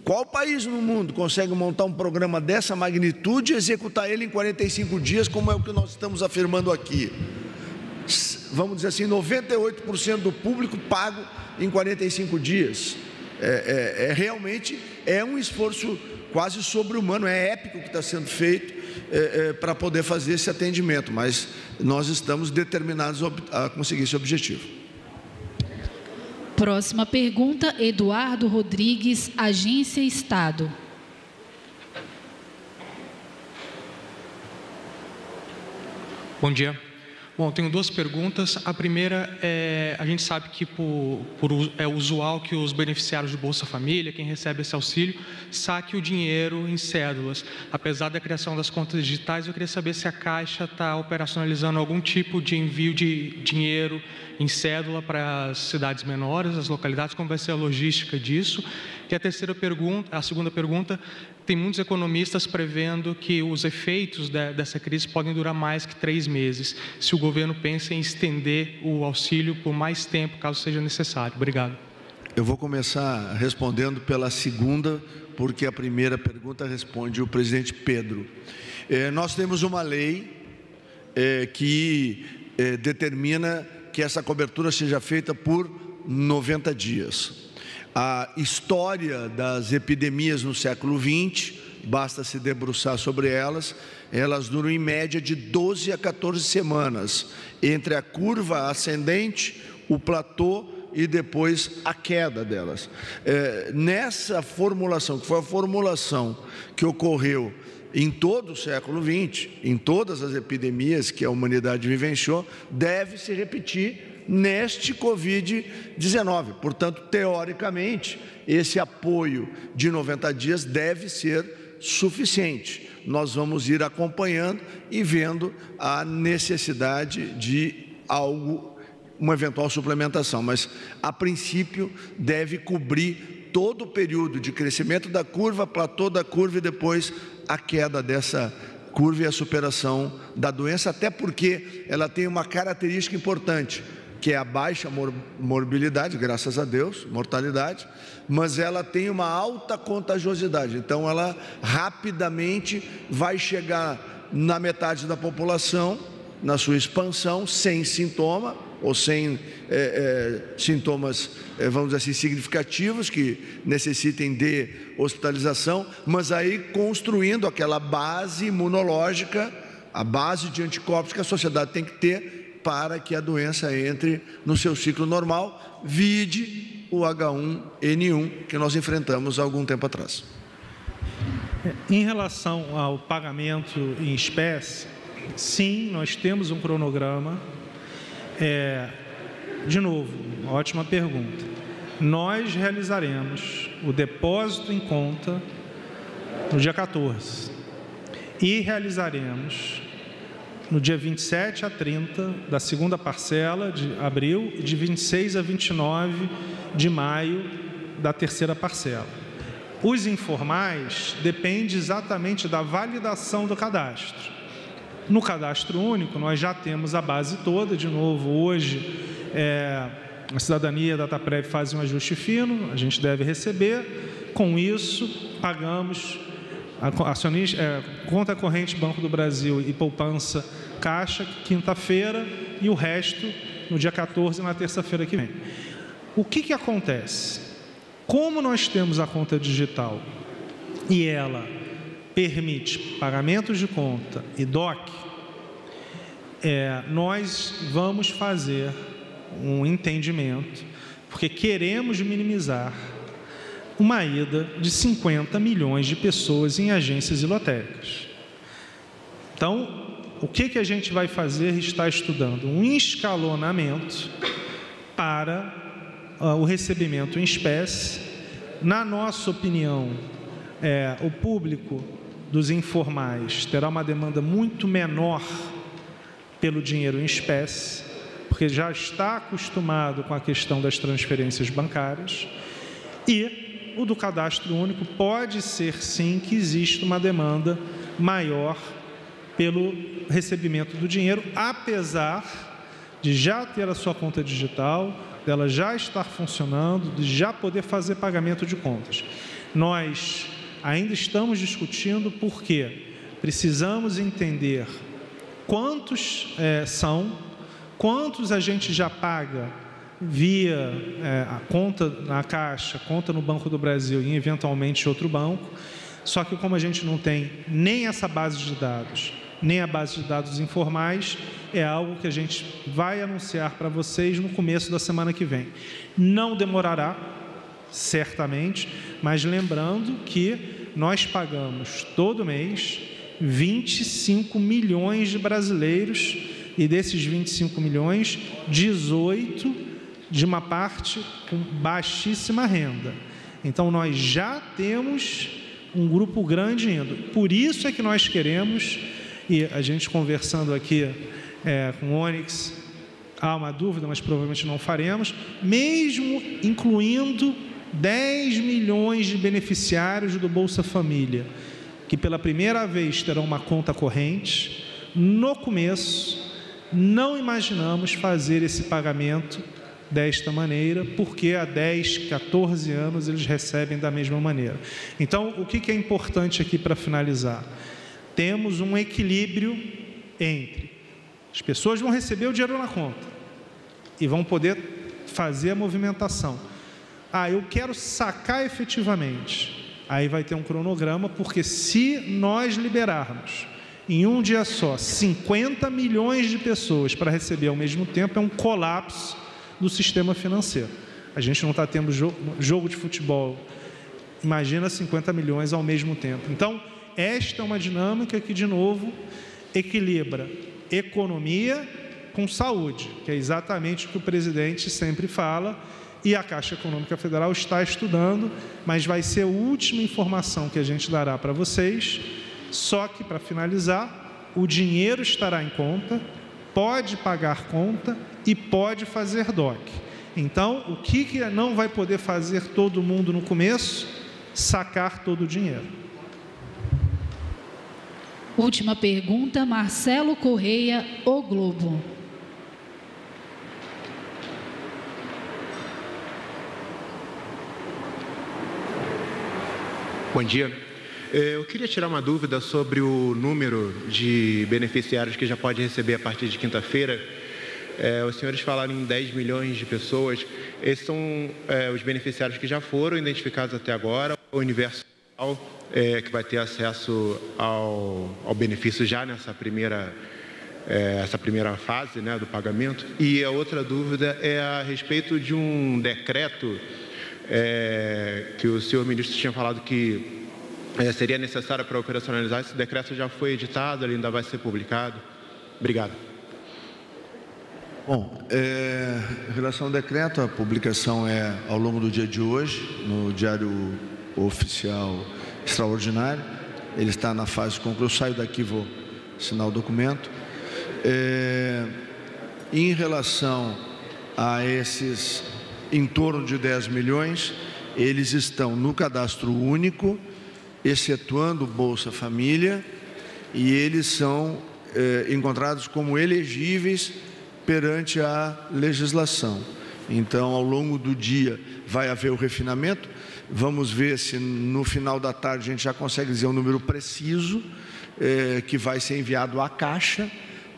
Qual país no mundo consegue montar um programa dessa magnitude e executar ele em 45 dias, como é o que nós estamos afirmando aqui? Vamos dizer assim, 98% do público pago em 45 dias. Realmente é um esforço quase sobre-humano, é épico o que está sendo feito para poder fazer esse atendimento, mas nós estamos determinados a conseguir esse objetivo. Próxima pergunta, Eduardo Rodrigues, Agência Estado. Bom dia. Bom, tenho 2 perguntas. A primeira é, a gente sabe que é usual que os beneficiários de Bolsa Família, quem recebe esse auxílio, saque o dinheiro em cédulas. Apesar da criação das contas digitais, eu queria saber se a Caixa está operacionalizando algum tipo de envio de dinheiro em cédula para as cidades menores, as localidades, como vai ser a logística disso. E a segunda pergunta, tem muitos economistas prevendo que os efeitos dessa crise podem durar mais que 3 meses, se o governo pensa em estender o auxílio por mais tempo, caso seja necessário. Obrigado. Eu vou começar respondendo pela segunda, porque a primeira pergunta responde o presidente Pedro. Nós temos uma lei que determina que essa cobertura seja feita por 90 dias. A história das epidemias no século XX, basta se debruçar sobre elas duram em média de 12 a 14 semanas, entre a curva ascendente, o platô e depois a queda delas. Nessa formulação, que foi a formulação que ocorreu em todo o século XX, em todas as epidemias que a humanidade vivenciou, deve se repetir neste Covid-19. Portanto, teoricamente, esse apoio de 90 dias deve ser suficiente. Nós vamos ir acompanhando e vendo a necessidade de uma eventual suplementação, mas, a princípio, deve cobrir todo o período de crescimento da curva, platô da curva e depois a queda dessa curva e a superação da doença, até porque ela tem uma característica importante, que é a baixa morbilidade, graças a Deus, mortalidade, mas ela tem uma alta contagiosidade, então ela rapidamente vai chegar na metade da população, na sua expansão, sem sintoma, ou sem sintomas, vamos dizer assim, significativos, que necessitem de hospitalização, mas aí construindo aquela base imunológica, a base de anticorpos que a sociedade tem que ter para que a doença entre no seu ciclo normal, vide o H1N1 que nós enfrentamos há algum tempo atrás. Em relação ao pagamento em espécie, sim, nós temos um cronograma. De novo, ótima pergunta. Nós realizaremos o depósito em conta no dia 14 e realizaremos no dia 27 a 30 da segunda parcela de abril e de 26 a 29 de maio da terceira parcela. Os informais dependem exatamente da validação do cadastro. No cadastro único, nós já temos a base toda. De novo, hoje, a Cidadania e a Dataprev fazem um ajuste fino, a gente deve receber. Com isso, pagamos conta corrente Banco do Brasil e poupança Caixa, quinta-feira, e o resto no dia 14, na terça-feira que vem. O que acontece? Como nós temos a conta digital e ela permite pagamentos de conta e DOC, nós vamos fazer um entendimento, porque queremos minimizar uma ida de 50 milhões de pessoas em agências e lotéricas. Então, o que a gente vai fazer? Está estudando um escalonamento para o recebimento em espécie. Na nossa opinião, o público dos informais terá uma demanda muito menor pelo dinheiro em espécie, porque já está acostumado com a questão das transferências bancárias, e o do cadastro único pode ser sim que exista uma demanda maior pelo recebimento do dinheiro, apesar de já ter a sua conta digital, dela já estar funcionando, de já poder fazer pagamento de contas. Nós ainda estamos discutindo porque precisamos entender quantos quantos a gente já paga via a conta na Caixa, conta no Banco do Brasil e eventualmente outro banco. Só que como a gente não tem nem essa base de dados, nem a base de dados informais, é algo que a gente vai anunciar para vocês no começo da semana que vem. Não demorará, certamente, mas lembrando que nós pagamos todo mês 25 milhões de brasileiros, e desses 25 milhões, 18 de uma parte com baixíssima renda. Então, nós já temos um grupo grande indo. Por isso é que nós queremos, e a gente conversando aqui com o Onyx, há uma dúvida, mas provavelmente não faremos, mesmo incluindo 10 milhões de beneficiários do Bolsa Família, que pela primeira vez terão uma conta corrente, no começo, não imaginamos fazer esse pagamento desta maneira, porque há 10, 14 anos eles recebem da mesma maneira. Então, o que é importante aqui para finalizar? Temos um equilíbrio entre as pessoas vão receber o dinheiro na conta e vão poder fazer a movimentação. Eu quero sacar efetivamente. Aí vai ter um cronograma, porque se nós liberarmos em um dia só 50 milhões de pessoas para receber ao mesmo tempo, é um colapso do sistema financeiro. A gente não está tendo jogo de futebol. Imagina 50 milhões ao mesmo tempo. Então, esta é uma dinâmica que, de novo, equilibra economia com saúde, que é exatamente o que o presidente sempre fala, e a Caixa Econômica Federal está estudando, mas vai ser a última informação que a gente dará para vocês. Só que, para finalizar, o dinheiro estará em conta, pode pagar conta e pode fazer DOC. Então, o que não vai poder fazer todo mundo no começo? Sacar todo o dinheiro. Última pergunta, Marcelo Correia, O Globo. Bom dia. Eu queria tirar uma dúvida sobre o número de beneficiários que já pode receber a partir de quinta-feira. Os senhores falaram em 10 milhões de pessoas. Esses são os beneficiários que já foram identificados até agora, o universo que vai ter acesso ao benefício já nessa primeira fase, né, do pagamento. E a outra dúvida é a respeito de um decreto que o senhor ministro tinha falado que seria necessário para operacionalizar. Esse decreto já foi editado, ele ainda vai ser publicado? Obrigado. Bom, em relação ao decreto, a publicação é ao longo do dia de hoje, no Diário Oficial Extraordinário. Ele está na fase de conclusão. Eu saio daqui e vou assinar o documento. Em relação a esses em torno de 10 milhões, eles estão no cadastro único, excetuando o Bolsa Família, e eles são encontrados como elegíveis perante a legislação. Então, ao longo do dia vai haver o refinamento. Vamos ver se no final da tarde a gente já consegue dizer um número preciso que vai ser enviado à Caixa,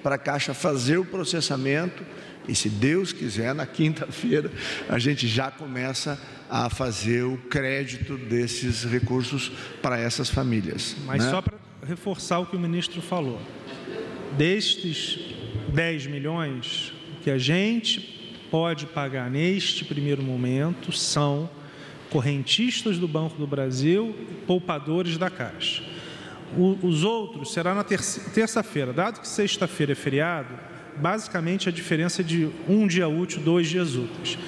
para a Caixa fazer o processamento, e se Deus quiser, na quinta-feira a gente já começa a fazer o crédito desses recursos para essas famílias. Mas só para reforçar o que o ministro falou, destes 10 milhões que a gente pode pagar neste primeiro momento são correntistas do Banco do Brasil, poupadores da Caixa. Os outros será na terça-feira, dado que sexta-feira é feriado, basicamente a diferença de um dia útil, 2 dias úteis.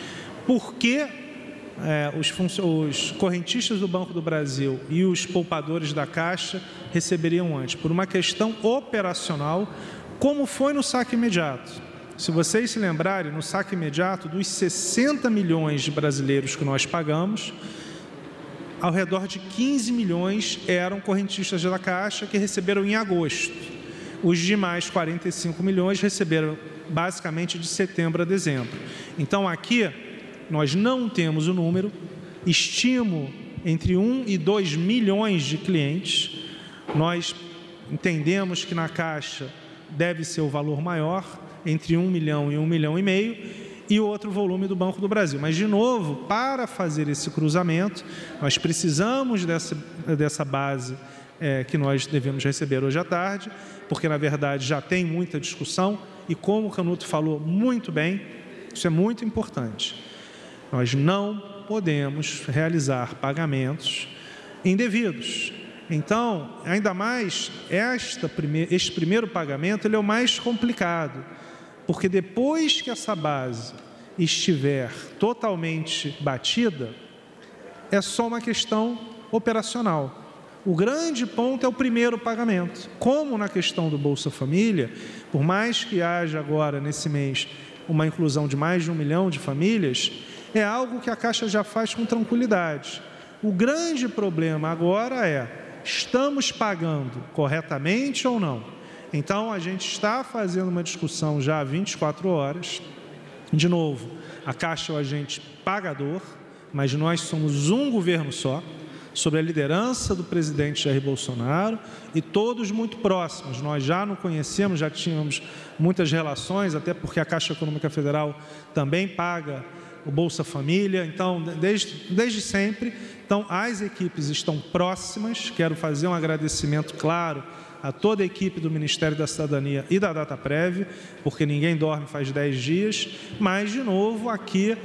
Por que os correntistas do Banco do Brasil e os poupadores da Caixa receberiam antes? Por uma questão operacional, como foi no saque imediato. Se vocês se lembrarem, no saque imediato, dos 60 milhões de brasileiros que nós pagamos, ao redor de 15 milhões eram correntistas da Caixa que receberam em agosto. Os demais 45 milhões receberam basicamente de setembro a dezembro. Então, aqui, nós não temos o número, estimo entre 1 e 2 milhões de clientes. Nós entendemos que na Caixa deve ser o valor maior, entre 1 milhão e 1,5 milhão, e o outro volume do Banco do Brasil. Mas, de novo, para fazer esse cruzamento, nós precisamos dessa base que nós devemos receber hoje à tarde, porque, na verdade, já tem muita discussão, e como o Canuto falou muito bem, isso é muito importante. Nós não podemos realizar pagamentos indevidos. Então, ainda mais, este primeiro pagamento ele é o mais complicado, porque depois que essa base estiver totalmente batida, é só uma questão operacional. O grande ponto é o primeiro pagamento. Como na questão do Bolsa Família, por mais que haja agora, nesse mês, uma inclusão de mais de 1 milhão de famílias, é algo que a Caixa já faz com tranquilidade. O grande problema agora é, estamos pagando corretamente ou não? Então, a gente está fazendo uma discussão já há 24 horas. De novo, a Caixa é o agente pagador, mas nós somos um governo só, sob a liderança do presidente Jair Bolsonaro, e todos muito próximos. Nós já nos conhecemos, já tínhamos muitas relações, até porque a Caixa Econômica Federal também paga o Bolsa Família, então, desde sempre. Então, as equipes estão próximas. Quero fazer um agradecimento, claro, a toda a equipe do Ministério da Cidadania e da Dataprev, porque ninguém dorme faz 10 dias, mas, de novo, aqui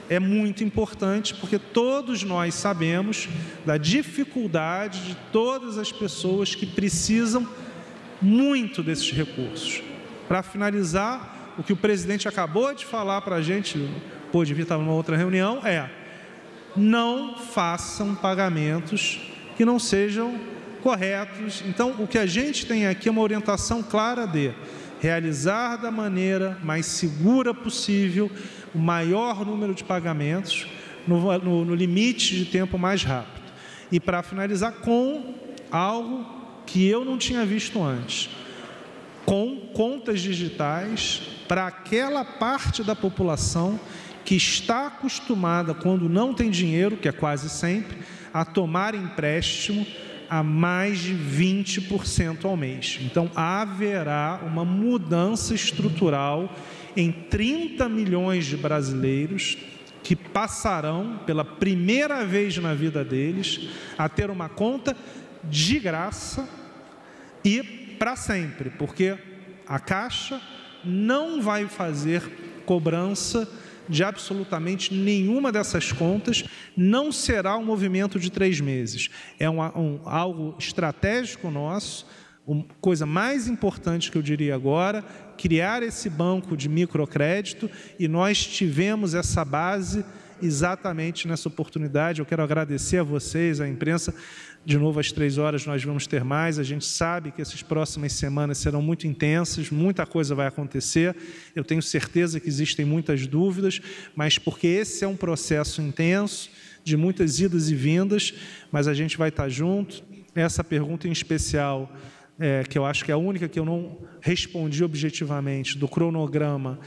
é muito importante, porque todos nós sabemos da dificuldade de todas as pessoas que precisam muito desses recursos. Para finalizar, o que o presidente acabou de falar para a gente, pôde vir, estava numa outra reunião, não façam pagamentos que não sejam corretos. Então, o que a gente tem aqui é uma orientação clara de realizar da maneira mais segura possível o maior número de pagamentos no limite de tempo mais rápido. E para finalizar, com algo que eu não tinha visto antes, com contas digitais para aquela parte da população que está acostumada, quando não tem dinheiro, que é quase sempre, a tomar empréstimo a mais de 20% ao mês. Então, haverá uma mudança estrutural em 30 milhões de brasileiros que passarão, pela primeira vez na vida deles, a ter uma conta de graça e para sempre, porque a Caixa não vai fazer cobrança de absolutamente nenhuma dessas contas. Não será um movimento de 3 meses. É algo estratégico nosso. A coisa mais importante que eu diria agora, criar esse banco de microcrédito, e nós tivemos essa base exatamente nessa oportunidade. Eu quero agradecer a vocês, a imprensa. De novo, às 3 horas nós vamos ter mais. A gente sabe que essas próximas semanas serão muito intensas, muita coisa vai acontecer. Eu tenho certeza que existem muitas dúvidas, mas porque esse é um processo intenso, de muitas idas e vindas, mas a gente vai estar junto. Essa pergunta em especial, que eu acho que é a única que eu não respondi objetivamente, do cronograma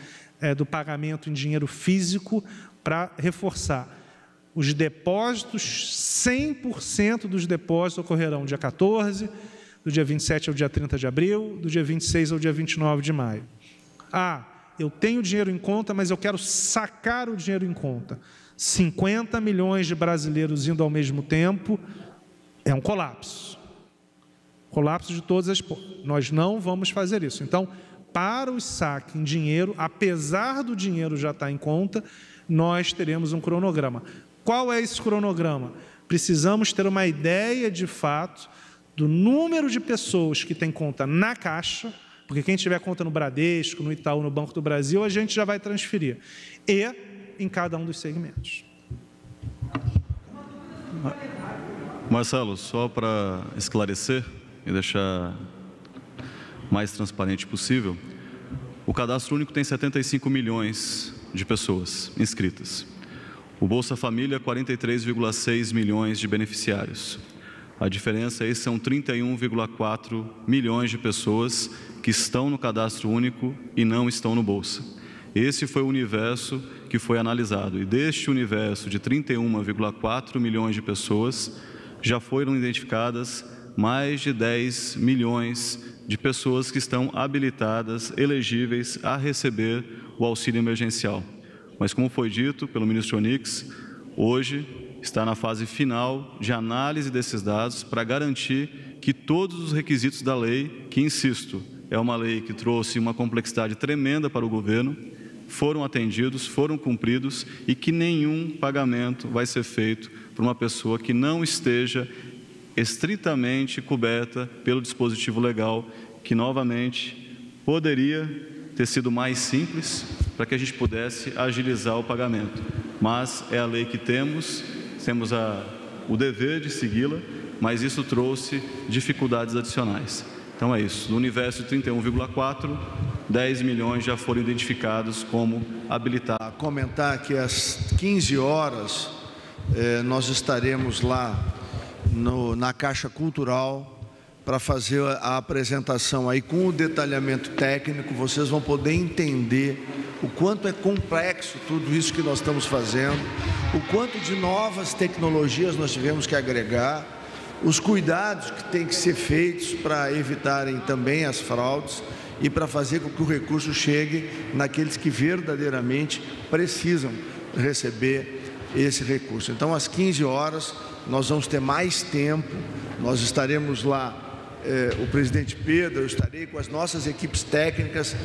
do pagamento em dinheiro físico, para reforçar. Os depósitos, 100% dos depósitos ocorrerão dia 14, do dia 27 ao dia 30 de abril, do dia 26 ao dia 29 de maio. Eu tenho dinheiro em conta, mas eu quero sacar o dinheiro em conta. 50 milhões de brasileiros indo ao mesmo tempo, é um colapso. Colapso de todas as... Nós não vamos fazer isso. Então, para o saque em dinheiro, apesar do dinheiro já estar em conta, nós teremos um cronograma. Qual é esse cronograma? Precisamos ter uma ideia, de fato, do número de pessoas que tem conta na Caixa, porque quem tiver conta no Bradesco, no Itaú, no Banco do Brasil, a gente já vai transferir. E em cada um dos segmentos. Marcelo, só para esclarecer e deixar mais transparente possível, o Cadastro Único tem 75 milhões de pessoas inscritas. O Bolsa Família, 43,6 milhões de beneficiários. A diferença aí são 31,4 milhões de pessoas que estão no Cadastro Único e não estão no Bolsa. Esse foi o universo que foi analisado. E deste universo de 31,4 milhões de pessoas, já foram identificadas mais de 10 milhões de pessoas que estão habilitadas, elegíveis a receber o auxílio emergencial. Mas, como foi dito pelo ministro Onix, hoje está na fase final de análise desses dados para garantir que todos os requisitos da lei, que, insisto, é uma lei que trouxe uma complexidade tremenda para o governo, foram atendidos, foram cumpridos e que nenhum pagamento vai ser feito por uma pessoa que não esteja estritamente coberta pelo dispositivo legal, que, novamente, poderia ter sido mais simples para que a gente pudesse agilizar o pagamento. Mas é a lei que temos o dever de segui-la, mas isso trouxe dificuldades adicionais. Então é isso, do universo de 31,4, 10 milhões já foram identificados como habilitados. Comentar que às 15 horas nós estaremos lá na Caixa Cultural para fazer a apresentação aí com o detalhamento técnico. Vocês vão poder entender o quanto é complexo tudo isso que nós estamos fazendo, o quanto de novas tecnologias nós tivemos que agregar, os cuidados que têm que ser feitos para evitarem também as fraudes e para fazer com que o recurso chegue naqueles que verdadeiramente precisam receber esse recurso. Então, às 15 horas, nós vamos ter mais tempo, nós estaremos lá, o presidente Pedro, eu estarei com as nossas equipes técnicas,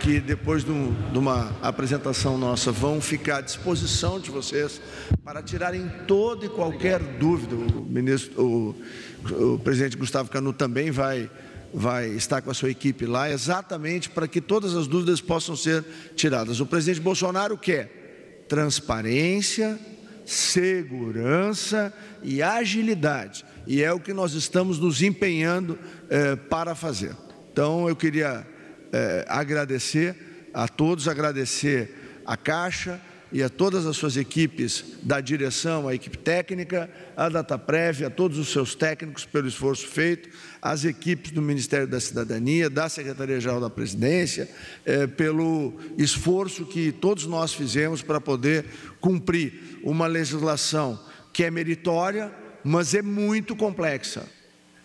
que depois de uma apresentação nossa vão ficar à disposição de vocês para tirarem toda e qualquer dúvida. O presidente Gustavo Canuto também vai estar com a sua equipe lá, exatamente para que todas as dúvidas possam ser tiradas. O presidente Bolsonaro quer transparência, segurança e agilidade, e é o que nós estamos nos empenhando para fazer. Então, eu queria agradecer a todos, agradecer à Caixa e a todas as suas equipes da direção, a equipe técnica, a Dataprev, a todos os seus técnicos pelo esforço feito, as equipes do Ministério da Cidadania, da Secretaria-Geral da Presidência, pelo esforço que todos nós fizemos para poder cumprir uma legislação que é meritória, mas é muito complexa,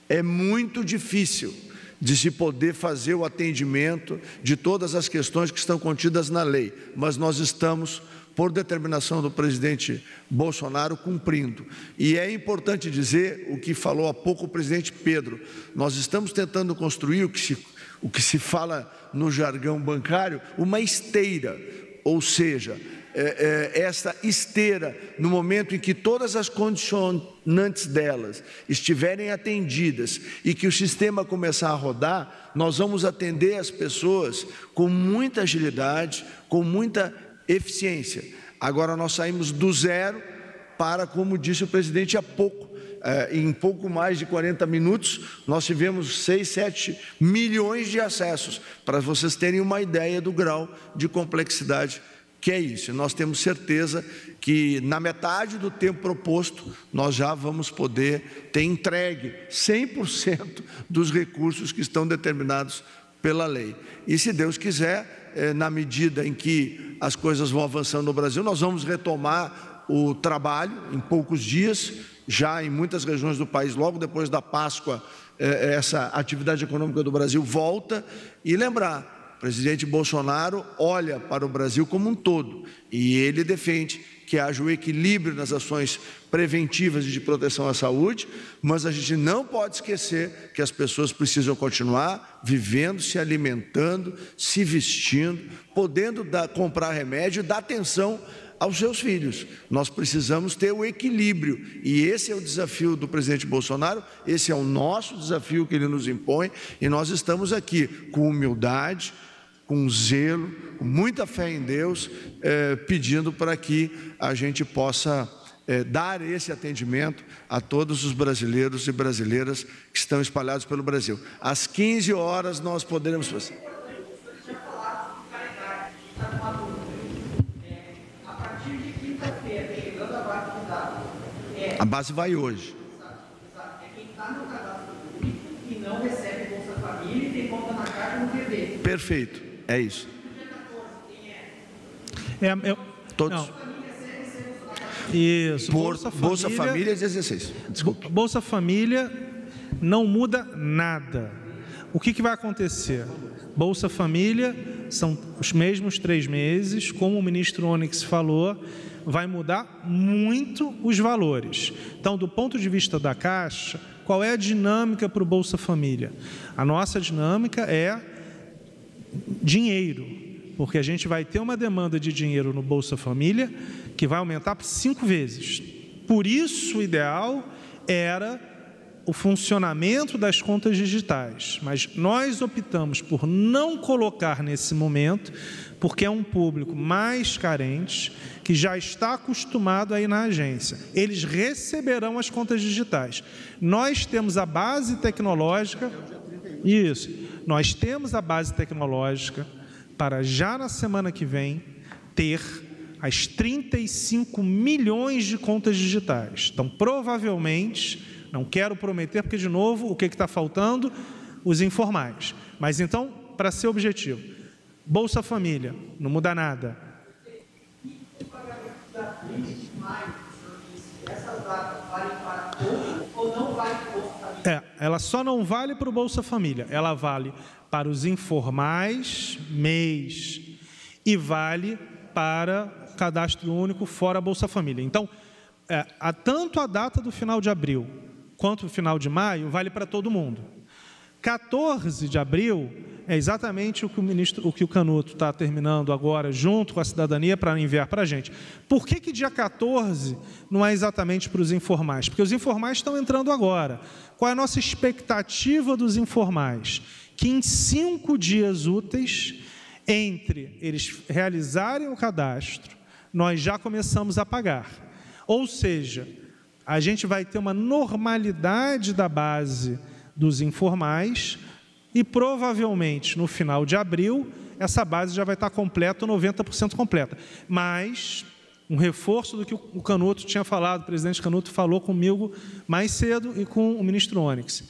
é muito difícil de se poder fazer o atendimento de todas as questões que estão contidas na lei, mas nós estamos, por determinação do presidente Bolsonaro, cumprindo. E é importante dizer o que falou há pouco o presidente Pedro, nós estamos tentando construir o que se fala no jargão bancário, uma esteira, ou seja, esta esteira no momento em que todas as condicionantes delas estiverem atendidas e que o sistema começar a rodar, nós vamos atender as pessoas com muita agilidade, com muita eficiência. Agora nós saímos do zero para, como disse o presidente há pouco, em pouco mais de 40 minutos, nós tivemos 6, 7 milhões de acessos, para vocês terem uma ideia do grau de complexidade que é isso. Nós temos certeza que na metade do tempo proposto, nós já vamos poder ter entregue 100% dos recursos que estão determinados pela lei. E se Deus quiser, na medida em que as coisas vão avançando no Brasil, nós vamos retomar o trabalho em poucos dias, já em muitas regiões do país, logo depois da Páscoa, essa atividade econômica do Brasil volta. E lembrar, o presidente Bolsonaro olha para o Brasil como um todo e ele defende que haja o equilíbrio nas ações preventivas e de proteção à saúde, mas a gente não pode esquecer que as pessoas precisam continuar vivendo, se alimentando, se vestindo, podendo comprar remédio e dar atenção aos seus filhos. Nós precisamos ter o equilíbrio e esse é o desafio do presidente Bolsonaro, esse é o nosso desafio que ele nos impõe e nós estamos aqui com humildade, com zelo, com muita fé em Deus, pedindo para que a gente possa dar esse atendimento a todos os brasileiros e brasileiras que estão espalhados pelo Brasil. Às 15 horas nós poderemos fazer. A base vai hoje. É quem está no cadastro público e não recebe Bolsa Família e tem conta na Caixa no TV. Perfeito, é isso. Todos. Não. Isso. Bolsa Família 16. Desculpe. Bolsa Família não muda nada. O que vai acontecer? Bolsa Família são os mesmos 3 meses, como o ministro Onyx falou, vai mudar muito os valores. Então, do ponto de vista da Caixa, qual é a dinâmica para o Bolsa Família? A nossa dinâmica é dinheiro, porque a gente vai ter uma demanda de dinheiro no Bolsa Família que vai aumentar por 5 vezes. Por isso, o ideal era o funcionamento das contas digitais, mas nós optamos por não colocar nesse momento, porque é um público mais carente, que já está acostumado a ir na agência. Eles receberão as contas digitais. Nós temos a base tecnológica, isso, nós temos a base tecnológica para já na semana que vem ter as 35 milhões de contas digitais. Então, provavelmente, não quero prometer, porque, de novo, o que está faltando? Os informais. Mas, então, para ser objetivo, Bolsa Família, não muda nada. Essa data vale para todos ou não vale para o Bolsa Família? Ela só não vale para o Bolsa Família, ela vale para os informais, mês, e vale para o cadastro único fora Bolsa Família. Então, tanto a data do final de abril quanto o final de maio vale para todo mundo. 14 de abril é exatamente o que o Canuto está terminando agora, junto com a cidadania, para enviar para a gente. Por que dia 14 não é exatamente para os informais? Porque os informais estão entrando agora. Qual é a nossa expectativa dos informais? Que em 5 dias úteis, entre eles realizarem o cadastro, nós já começamos a pagar. Ou seja, a gente vai ter uma normalidade da base dos informais e provavelmente no final de abril essa base já vai estar completa, 90% completa. Mas um reforço do que o Canuto tinha falado, o presidente Canuto falou comigo mais cedo e com o ministro Onyx.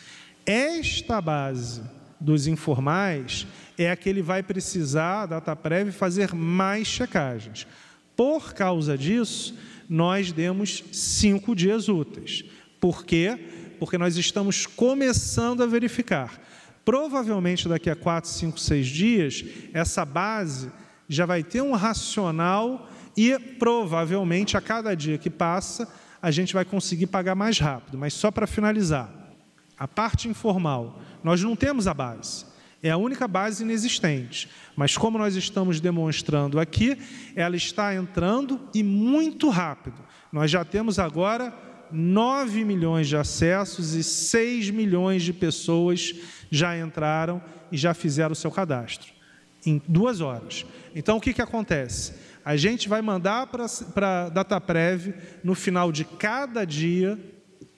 Esta base dos informais é a que ele vai precisar, a data prévia, fazer mais checagens. Por causa disso, nós demos 5 dias úteis. Por quê? Porque nós estamos começando a verificar. Provavelmente daqui a 4, 5, 6 dias, essa base já vai ter um racional e provavelmente a cada dia que passa, a gente vai conseguir pagar mais rápido. Mas só para finalizar, a parte informal, nós não temos a base. É a única base inexistente. Mas, como nós estamos demonstrando aqui, ela está entrando e muito rápido. Nós já temos agora 9 milhões de acessos e 6 milhões de pessoas já entraram e já fizeram o seu cadastro, em 2 horas. Então, o que acontece? A gente vai mandar para a Dataprev, no final de cada dia,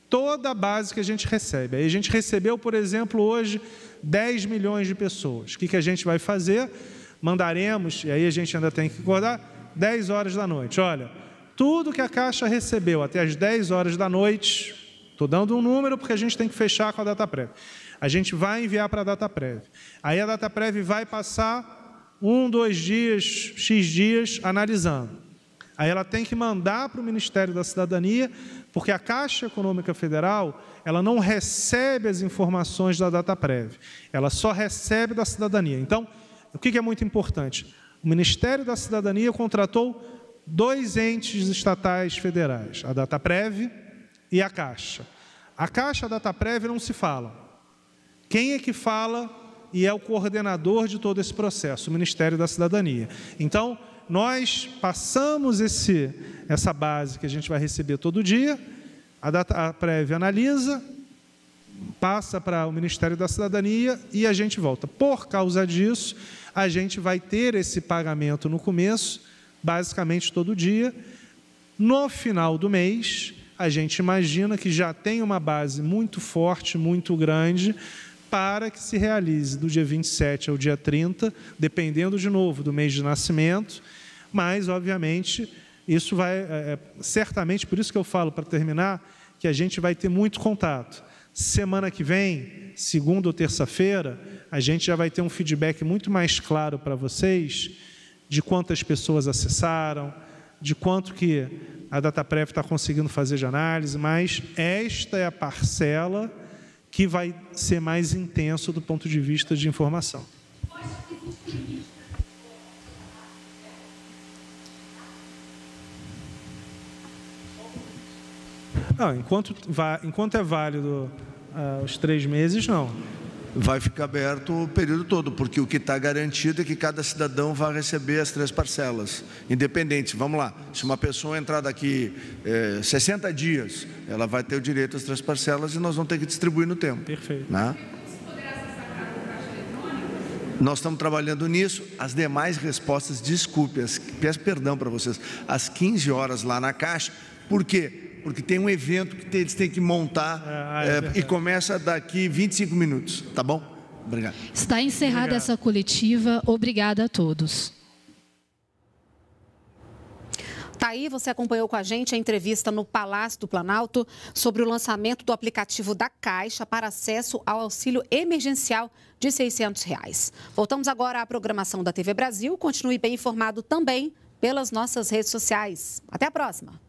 toda a base que a gente recebe. Aí a gente recebeu, por exemplo, hoje, 10 milhões de pessoas. O que a gente vai fazer? Mandaremos, e aí a gente ainda tem que acordar, 10 horas da noite. Olha, tudo que a Caixa recebeu até as 10 horas da noite, estou dando um número porque a gente tem que fechar com a Dataprev. A gente vai enviar para a Dataprev. Aí a Dataprev vai passar 1, 2 dias, X dias, analisando. Aí ela tem que mandar para o Ministério da Cidadania, porque a Caixa Econômica Federal, ela não recebe as informações da Dataprev, ela só recebe da cidadania. Então, o que é muito importante? O Ministério da Cidadania contratou 2 entes estatais federais, a Dataprev e a Caixa. A Caixa e a Dataprev não se falam. Quem é que fala e é o coordenador de todo esse processo? O Ministério da Cidadania. Então, nós passamos essa base que a gente vai receber todo dia, a Dataprev analisa, passa para o Ministério da Cidadania e a gente volta. Por causa disso, a gente vai ter esse pagamento no começo, basicamente todo dia. No final do mês, a gente imagina que já tem uma base muito forte, muito grande, para que se realize do dia 27 ao dia 30, dependendo, de novo, do mês de nascimento, mas, obviamente, isso vai, certamente, por isso que eu falo, para terminar, que a gente vai ter muito contato. Semana que vem, segunda ou terça-feira, a gente já vai ter um feedback muito mais claro para vocês de quantas pessoas acessaram, de quanto que a Dataprev está conseguindo fazer de análise, mas esta é a parcela que vai ser mais intenso do ponto de vista de informação. Não, enquanto é válido os 3 meses, não. Vai ficar aberto o período todo, porque o que está garantido é que cada cidadão vai receber as 3 parcelas, independente. Vamos lá, se uma pessoa entrar daqui 60 dias, ela vai ter o direito às 3 parcelas e nós vamos ter que distribuir no tempo. Perfeito. Né? Nós estamos trabalhando nisso. As demais respostas, desculpe, peço perdão para vocês, às 15 horas lá na Caixa. Por quê? Porque tem um evento que eles têm que montar e começa daqui 25 minutos, tá bom? Obrigado. Está encerrada essa coletiva. Obrigada a todos. Tá aí, você acompanhou com a gente a entrevista no Palácio do Planalto sobre o lançamento do aplicativo da Caixa para acesso ao auxílio emergencial de R$ 600. Voltamos agora à programação da TV Brasil. Continue bem informado também pelas nossas redes sociais. Até a próxima.